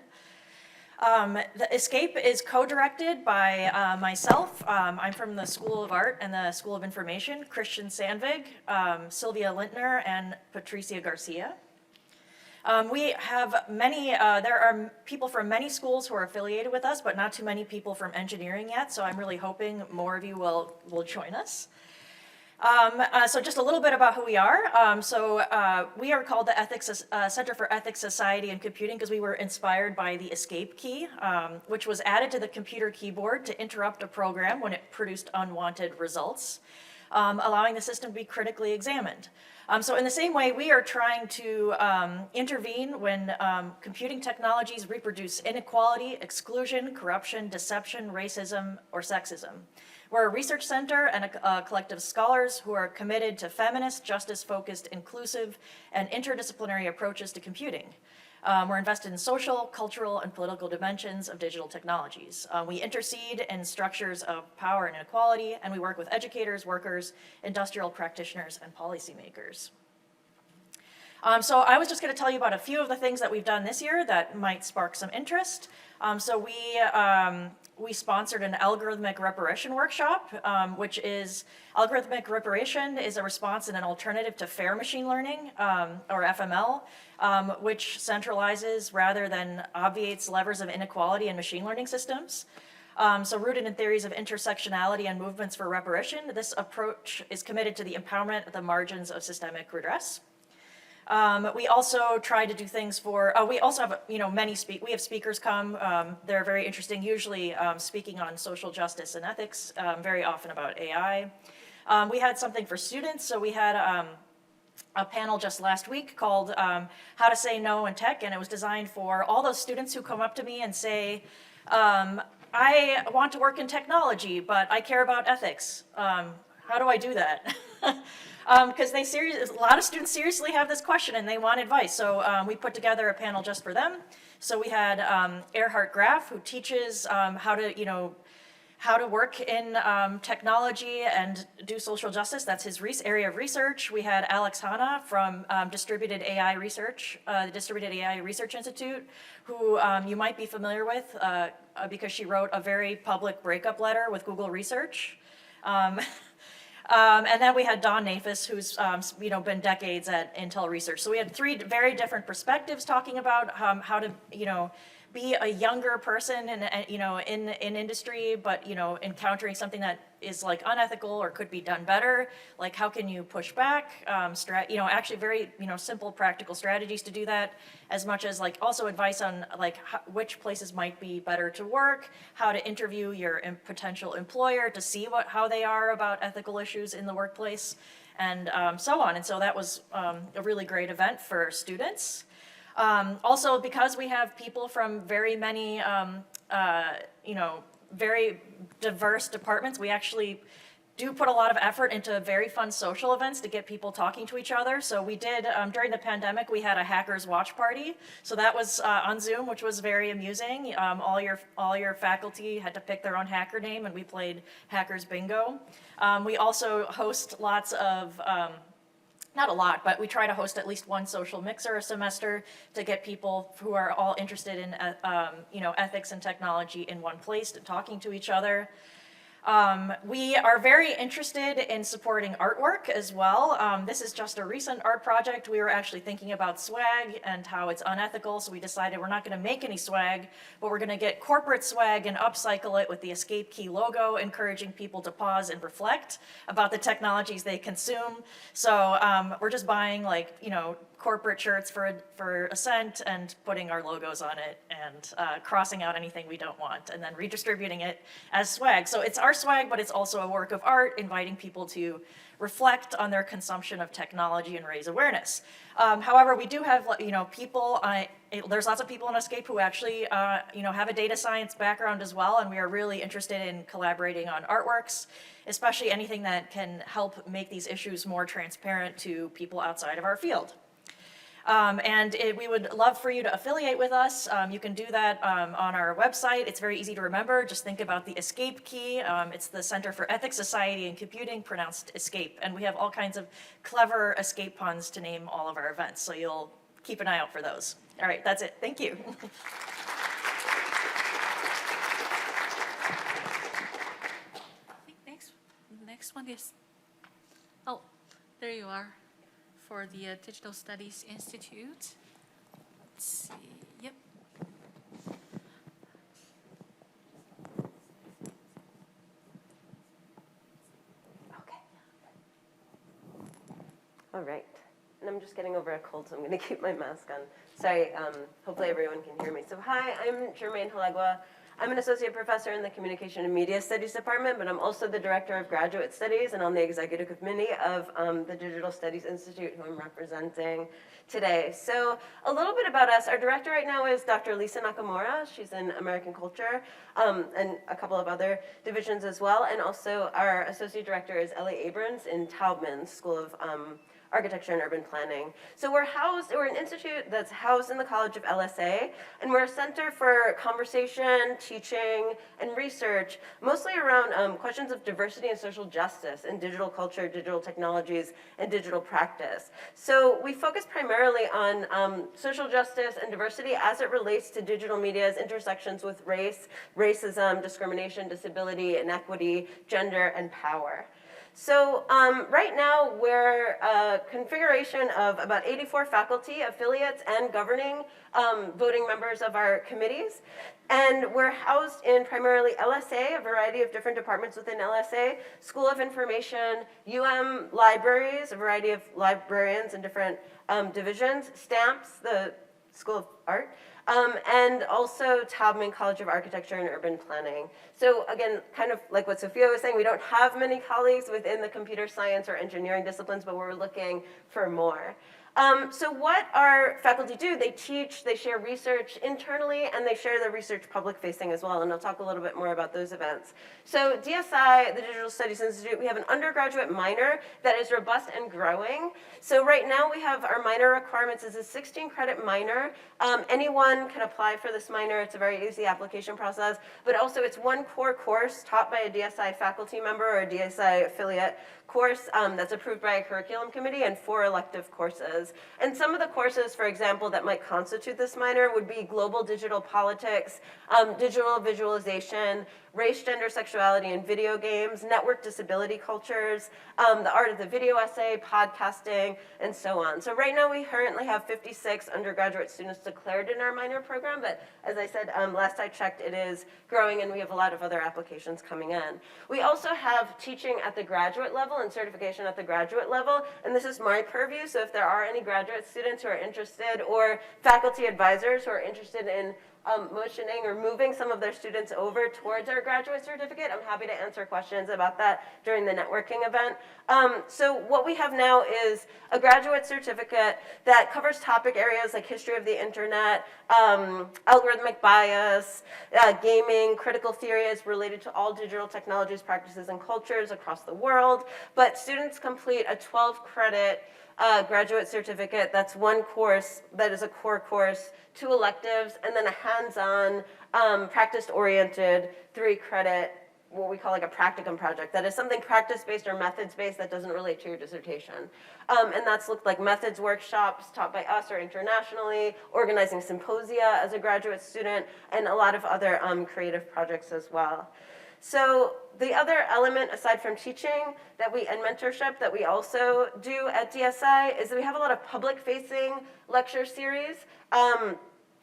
The Escape is co-directed by myself. I'm from the School of Art and the School of Information, Christian Sandvig, Sylvia Lintner, and Patricia Garcia. We have many, there are people from many schools who are affiliated with us, but not too many people from engineering yet, so I'm really hoping more of you will join us. So just a little bit about who we are. We are called the Center for Ethics, Society, and Computing because we were inspired by the escape key, which was added to the computer keyboard to interrupt a program when it produced unwanted results, allowing the system to be critically examined. So in the same way, we are trying to intervene when computing technologies reproduce inequality, exclusion, corruption, deception, racism, or sexism. We're a research center and a collective of scholars who are committed to feminist, justice-focused, inclusive, and interdisciplinary approaches to computing. We're invested in social, cultural, and political dimensions of digital technologies. We intercede in structures of power and inequality, and we work with educators, workers, industrial practitioners, and policymakers. So I was just going to tell you about a few of the things that we've done this year that might spark some interest. We sponsored an algorithmic reparation workshop, which is algorithmic reparation is a response and an alternative to fair machine learning, or FML, which centralizes rather than obviates levers of inequality in machine learning systems. So rooted in theories of intersectionality and movements for reparation, this approach is committed to the empowerment at the margins of systemic redress. We also try to do things for, we also have, we have speakers come, they're very interesting, usually speaking on social justice and ethics, very often about AI. We had something for students, so we had a panel just last week called How to Say No in Tech, and it was designed for all those students who come up to me and say, I want to work in technology, but I care about ethics. How do I do that? because a lot of students seriously have this question and they want advice. So we put together a panel just for them. So we had Erhard Graf, who teaches how to work in technology and do social justice. That's his area of research. We had Alex Hanna from Distributed AI Research, the Distributed AI Research Institute, who you might be familiar with because she wrote a very public breakup letter with Google Research. And then we had Don Nafis, who's been decades at Intel Research. So we had three very different perspectives talking about how to be a younger person in industry, but encountering something that is like unethical or could be done better. Like how can you push back? Actually very simple practical strategies to do that, as much as like also advice on like which places might be better to work, how to interview your potential employer to see how they are about ethical issues in the workplace, and so on. And so that was a really great event for students. Also, because we have people from very many, very diverse departments, we actually do put a lot of effort into very fun social events to get people talking to each other. So we did, during the pandemic, we had a hackers watch party. So that was on Zoom, which was very amusing. All your faculty had to pick their own hacker name, and we played hackers bingo. We also host lots of, not a lot, but we try to host at least one social mixer a semester to get people who are all interested in ethics and technology in one place to talking to each other. We are very interested in supporting artwork as well. This is just a recent art project. We were actually thinking about swag and how it's unethical, so we decided we're not going to make any swag, but we're going to get corporate swag and upcycle it with the Escape Key logo, encouraging people to pause and reflect about the technologies they consume. So we're just buying corporate shirts for a cent and putting our logos on it and crossing out anything we don't want and then redistributing it as swag. So it's our swag, but it's also a work of art, inviting people to reflect on their consumption of technology and raise awareness. However, we do have people, there's lots of people in Escape who actually have a data science background as well, and we are really interested in collaborating on artworks, especially anything that can help make these issues more transparent to people outside of our field. We would love for you to affiliate with us. You can do that on our website. It's very easy to remember. Just think about the Escape Key. It's the Center for Ethics, Society, and Computing, pronounced escape. And we have all kinds of clever escape puns to name all of our events, so you'll keep an eye out for those. All right, that's it. Thank you. I think next one is, oh, there you are. For the Digital Studies Institute. Let's see, yep. Okay. All right. And I'm just getting over a cold, so I'm going to keep my mask on. Sorry, hopefully everyone can hear me. So hi, I'm Jermaine Halegua. I'm an associate professor in the Communication and Media Studies Department, but I'm also the director of graduate studies and on the executive committee of the Digital Studies Institute, who I'm representing today. So a little bit about us. Our director right now is Dr. Lisa Nakamura. She's in American Culture and a couple of other divisions as well. And also our associate director is Ellie Abrams in Taubman School of Architecture and Urban Planning. So we're an institute that's housed in the College of LSA, and we're a center for conversation, teaching, and research, mostly around questions of diversity and social justice in digital culture, digital technologies, and digital practice. So we focus primarily on social justice and diversity as it relates to digital media's intersections with race, racism, discrimination, disability, inequity, gender, and power. So right now, we're a configuration of about 84 faculty, affiliates, and governing voting members of our committees. And we're housed in primarily LSA, a variety of different departments within LSA, School of Information, libraries, a variety of librarians in different divisions, Stamps, the School of Art, and also Taubman College of Architecture and Urban Planning. So again, kind of like what Sophia was saying, we don't have many colleagues within the computer science or engineering disciplines, but we're looking for more. So what our faculty do, they teach, they share research internally, and they share their research public-facing as well, and I'll talk a little bit more about those events. So DSI, the Digital Studies Institute, we have an undergraduate minor that is robust and growing. So right now we have our minor requirements is a 16-credit minor. Anyone can apply for this minor. It's a very easy application process, but also it's one core course taught by a DSI faculty member or a DSI affiliate course that's approved by a curriculum committee, and 4 elective courses. And some of the courses, for example, that might constitute this minor would be global digital politics, digital visualization, race, gender, sexuality, and video games, network disability cultures, the art of the video essay, podcasting, and so on. So right now we currently have 56 undergraduate students declared in our minor program, but as I said, last I checked, it is growing, and we have a lot of other applications coming in. We also have teaching at the graduate level and certification at the graduate level, and this is my purview, so if there are any graduate students who are interested, or faculty advisors who are interested in motioning or moving some of their students over towards our graduate certificate, I'm happy to answer questions about that during the networking event. So what we have now is a graduate certificate that covers topic areas like history of the internet, algorithmic bias, gaming, critical theory is related to all digital technologies, practices, and cultures across the world. But students complete a 12-credit graduate certificate. That's one course that is a core course, 2 electives, and then a hands-on, practice-oriented 3-credit, what we call like a practicum project. That is something practice-based or methods-based that doesn't relate to your dissertation. And that's looked like methods workshops taught by us or internationally, organizing symposia as a graduate student, and a lot of other creative projects as well. So the other element, aside from teaching and mentorship, that we also do at DSI is that we have a lot of public-facing lecture series.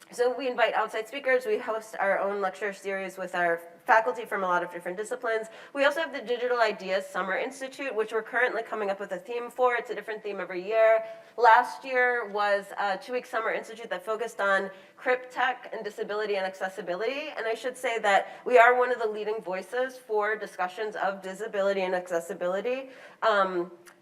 So we invite outside speakers. We host our own lecture series with our faculty from a lot of different disciplines. We also have the Digital Ideas Summer Institute, which we're currently coming up with a theme for. It's a different theme every year. Last year was a 2-week summer institute that focused on cryptech and disability and accessibility. And I should say that we are one of the leading voices for discussions of disability and accessibility.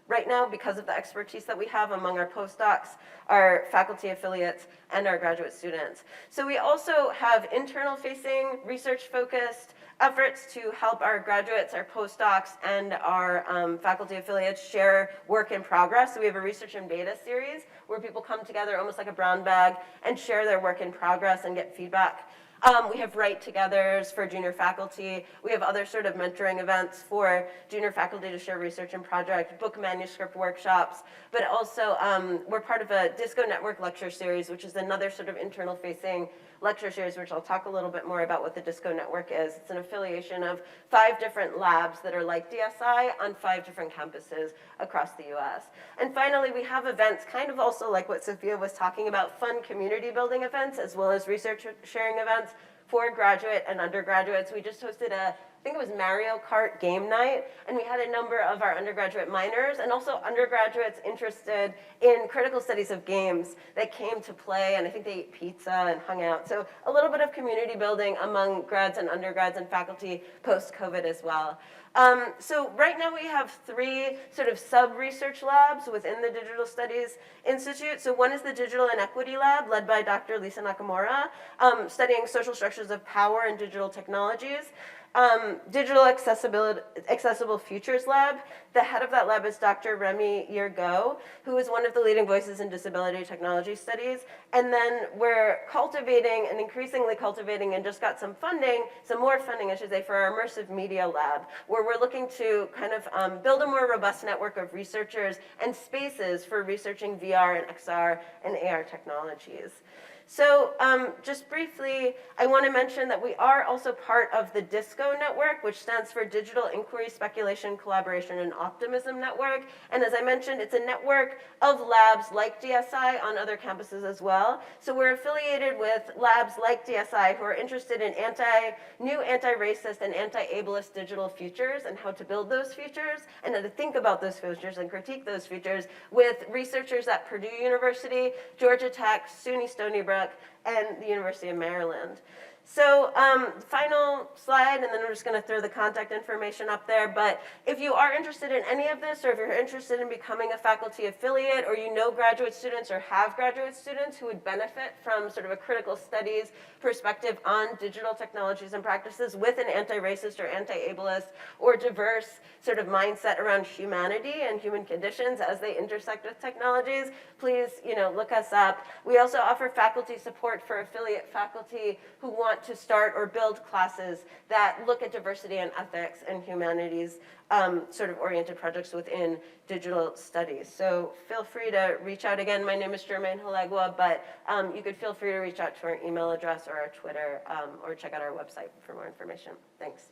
Right now, because of the expertise that we have among our postdocs, our faculty affiliates, and our graduate students. So we also have internal-facing, research-focused efforts to help our graduates, our postdocs, and our faculty affiliates share work in progress. So we have a research and beta series where people come together almost like a brown bag and share their work in progress and get feedback. We have write-togethers for junior faculty. We have other sort of mentoring events for junior faculty to share research and project, book manuscript workshops, but also we're part of a Disco Network lecture series, which is another sort of internal-facing lecture series, which I'll talk a little bit more about what the Disco Network is. It's an affiliation of 5 different labs that are like DSI on 5 different campuses across the US. And finally, we have events kind of also like what Sophia was talking about, fun community building events, as well as research sharing events for graduate and undergraduates. We just hosted I think it was Mario Kart game night, and we had a number of our undergraduate minors and also undergraduates interested in critical studies of games that came to play, and I think they ate pizza and hung out. So a little bit of community building among grads and undergrads and faculty post-COVID as well. So right now we have 3 sort of sub-research labs within the Digital Studies Institute. So one is the Digital Inequity Lab, led by Dr. Lisa Nakamura, studying social structures of power and digital technologies. Digital Accessible Futures Lab. The head of that lab is Dr. Remy Yergo, who is one of the leading voices in disability technology studies. And then we're cultivating and increasingly cultivating and just got some more funding, I should say, for our Immersive Media Lab, where we're looking to kind of build a more robust network of researchers and spaces for researching VR and XR and AR technologies. So just briefly, I want to mention that we are also part of the DISCO network, which stands for Digital Inquiry, Speculation, Collaboration, and Optimism Network. And as I mentioned, it's a network of labs like DSI on other campuses as well. So we're affiliated with labs like DSI who are interested in new anti-racist and anti-ableist digital futures and how to build those futures and how to think about those futures and critique those futures with researchers at Purdue University, Georgia Tech, SUNY Stony Brook, Pembroke, and the University of Maryland. So final slide, and then I'm just going to throw the contact information up there. But if you are interested in any of this, or if you're interested in becoming a faculty affiliate, or you know graduate students or have graduate students who would benefit from sort of a critical studies perspective on digital technologies and practices with an anti-racist or anti-ableist or diverse sort of mindset around humanity and human conditions as they intersect with technologies, please, look us up. We also offer faculty support for affiliate faculty who want to start or build classes that look at diversity and ethics and humanities sort of oriented projects within digital studies. So feel free to reach out. Again, my name is Jermaine Halegua, but you could feel free to reach out to our email address or our Twitter or check out our website for more information. Thanks.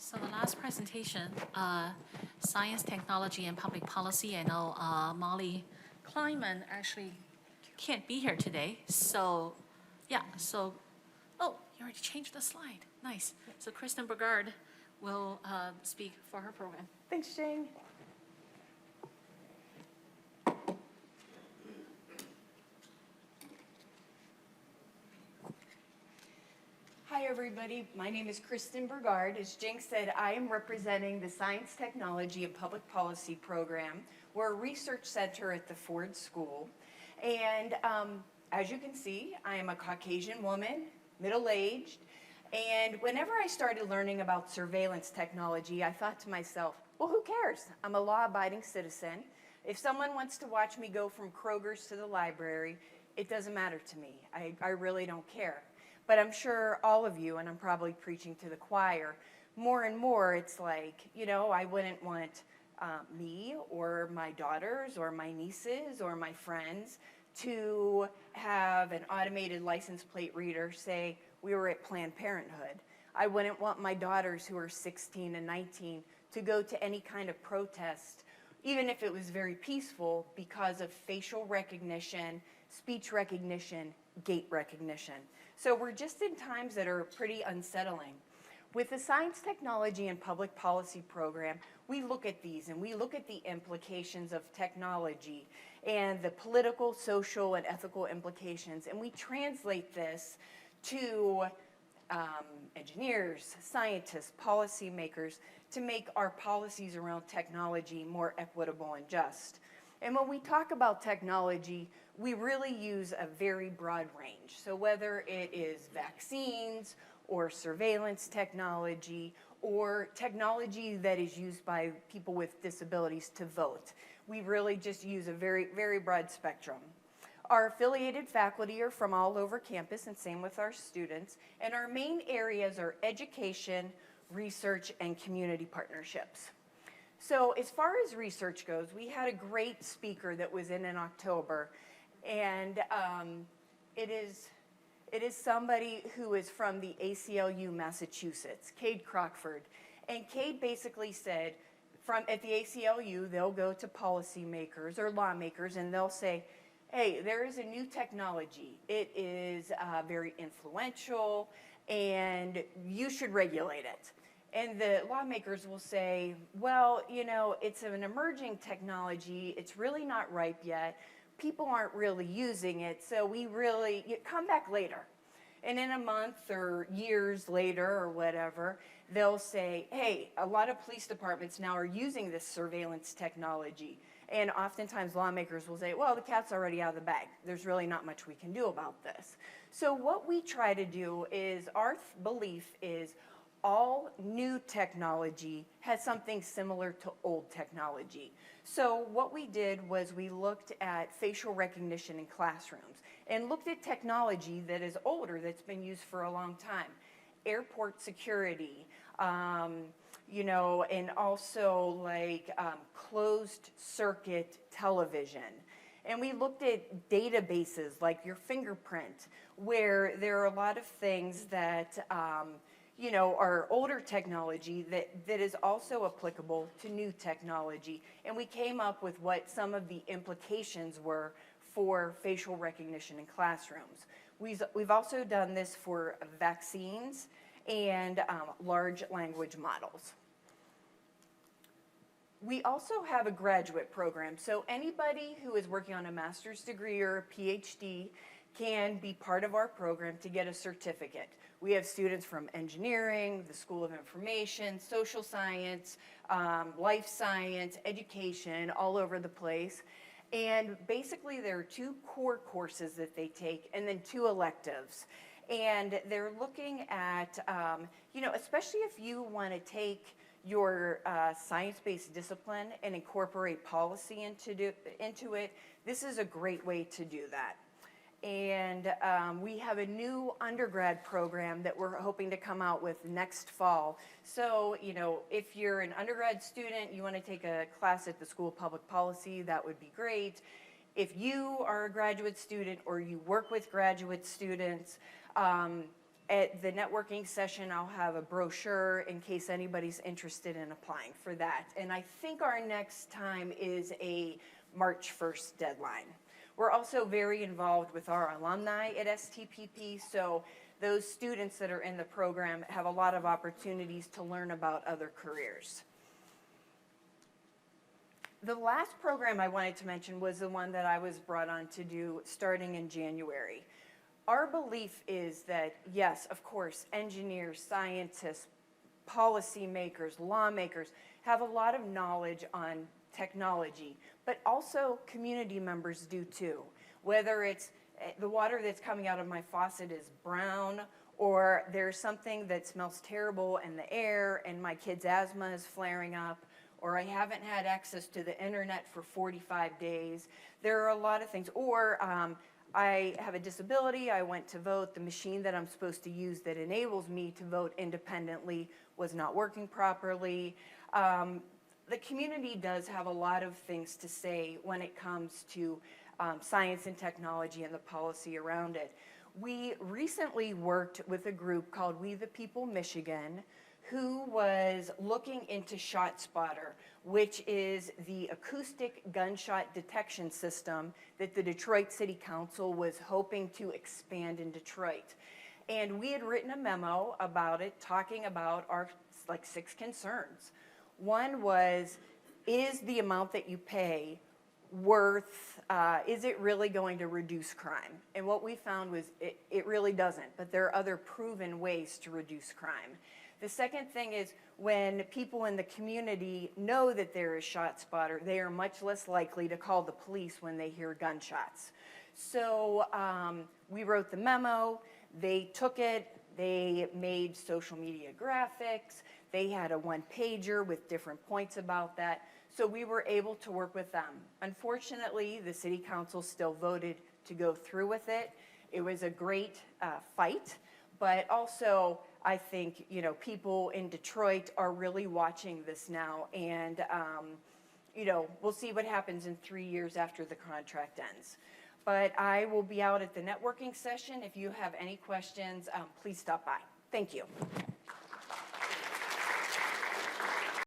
So the last presentation, science, technology, and public policy. I know Molly Kleinman actually can't be here today. So, yeah, oh, you already changed the slide. Nice. So Kristen Burgard will speak for her program. Thanks, Jing. Hi, everybody. My name is Kristen Burgard. As Jing said, I am representing the Science, Technology, and Public Policy program. We're a research center at the Ford School. And as you can see, I am a Caucasian woman, middle-aged. And whenever I started learning about surveillance technology, I thought to myself, well, who cares? I'm a law-abiding citizen. If someone wants to watch me go from Kroger's to the library, it doesn't matter to me. I really don't care. But I'm sure all of you, and I'm probably preaching to the choir, more and more it's like, I wouldn't want me or my daughters or my nieces or my friends to have an automated license plate reader say we were at Planned Parenthood. I wouldn't want my daughters who are 16 and 19 to go to any kind of protest, even if it was very peaceful, because of facial recognition, speech recognition, gait recognition. So we're just in times that are pretty unsettling. With the Science, Technology, and Public Policy program, we look at these and we look at the implications of technology and the political, social, and ethical implications, and we translate this to engineers, scientists, policymakers to make our policies around technology more equitable and just. And when we talk about technology, we really use a very broad range. So whether it is vaccines or surveillance technology or technology that is used by people with disabilities to vote, we really just use a very, very broad spectrum. Our affiliated faculty are from all over campus, and same with our students. And our main areas are education, research, and community partnerships. So as far as research goes, we had a great speaker that was in October, and it is somebody who is from the ACLU, Massachusetts, Cade Crockford. And Cade basically said, at the ACLU, they'll go to policymakers or lawmakers, and they'll say, hey, there is a new technology. It is very influential, and you should regulate it. And the lawmakers will say, well, it's an emerging technology. It's really not ripe yet. People aren't really using it, so come back later. And in a month or years later or whatever, they'll say, hey, a lot of police departments now are using this surveillance technology. And oftentimes lawmakers will say, well, the cat's already out of the bag. There's really not much we can do about this. So what we try to do is, our belief is all new technology has something similar to old technology. So what we did was we looked at facial recognition in classrooms and looked at technology that is older, that's been used for a long time. Airport security, and also closed circuit television. And we looked at databases like your fingerprint, where there are a lot of things that are older technology that is also applicable to new technology. And we came up with what some of the implications were for facial recognition in classrooms. We've also done this for vaccines and large language models. We also have a graduate program, so anybody who is working on a master's degree or a PhD can be part of our program to get a certificate. We have students from engineering, the School of Information, social science, life science, education, all over the place. And basically there are 2 core courses that they take and then 2 electives. And they're looking at, you know, especially if you want to take your science-based discipline and incorporate policy into it, this is a great way to do that. And we have a new undergrad program that we're hoping to come out with next fall. So, you know, if you're an undergrad student, you want to take a class at the School of Public Policy, that would be great. If you are a graduate student or you work with graduate students, at the networking session, I'll have a brochure in case anybody's interested in applying for that. And I think our next time is a March 1st deadline. We're also very involved with our alumni at STPP, so those students that are in the program have a lot of opportunities to learn about other careers. The last program I wanted to mention was the one that I was brought on to do starting in January. Our belief is that, yes, of course, engineers, scientists, policymakers, lawmakers have a lot of knowledge on technology, but also community members do too. Whether it's the water that's coming out of my faucet is brown, or there's something that smells terrible in the air and my kid's asthma is flaring up, or I haven't had access to the internet for 45 days. There are a lot of things. Or I have a disability, I went to vote, the machine that I'm supposed to use that enables me to vote independently was not working properly. The community does have a lot of things to say when it comes to science and technology and the policy around it. We recently worked with a group called We the People Michigan, who was looking into ShotSpotter, which is the acoustic gunshot detection system that the Detroit City Council was hoping to expand in Detroit. And we had written a memo about it, talking about our 6 concerns. One was, is the amount that you pay worth, is it really going to reduce crime? And what we found was it really doesn't, but there are other proven ways to reduce crime. The second thing is, when people in the community know that there is ShotSpotter, they are much less likely to call the police when they hear gunshots. So we wrote the memo, they took it, they made social media graphics, they had a 1-pager with different points about that. So we were able to work with them. Unfortunately, the city council still voted to go through with it. It was a great fight, but also I think, you know, people in Detroit are really watching this now, and you know, we'll see what happens in 3 years after the contract ends. But I will be out at the networking session. If you have any questions, please stop by. Thank you.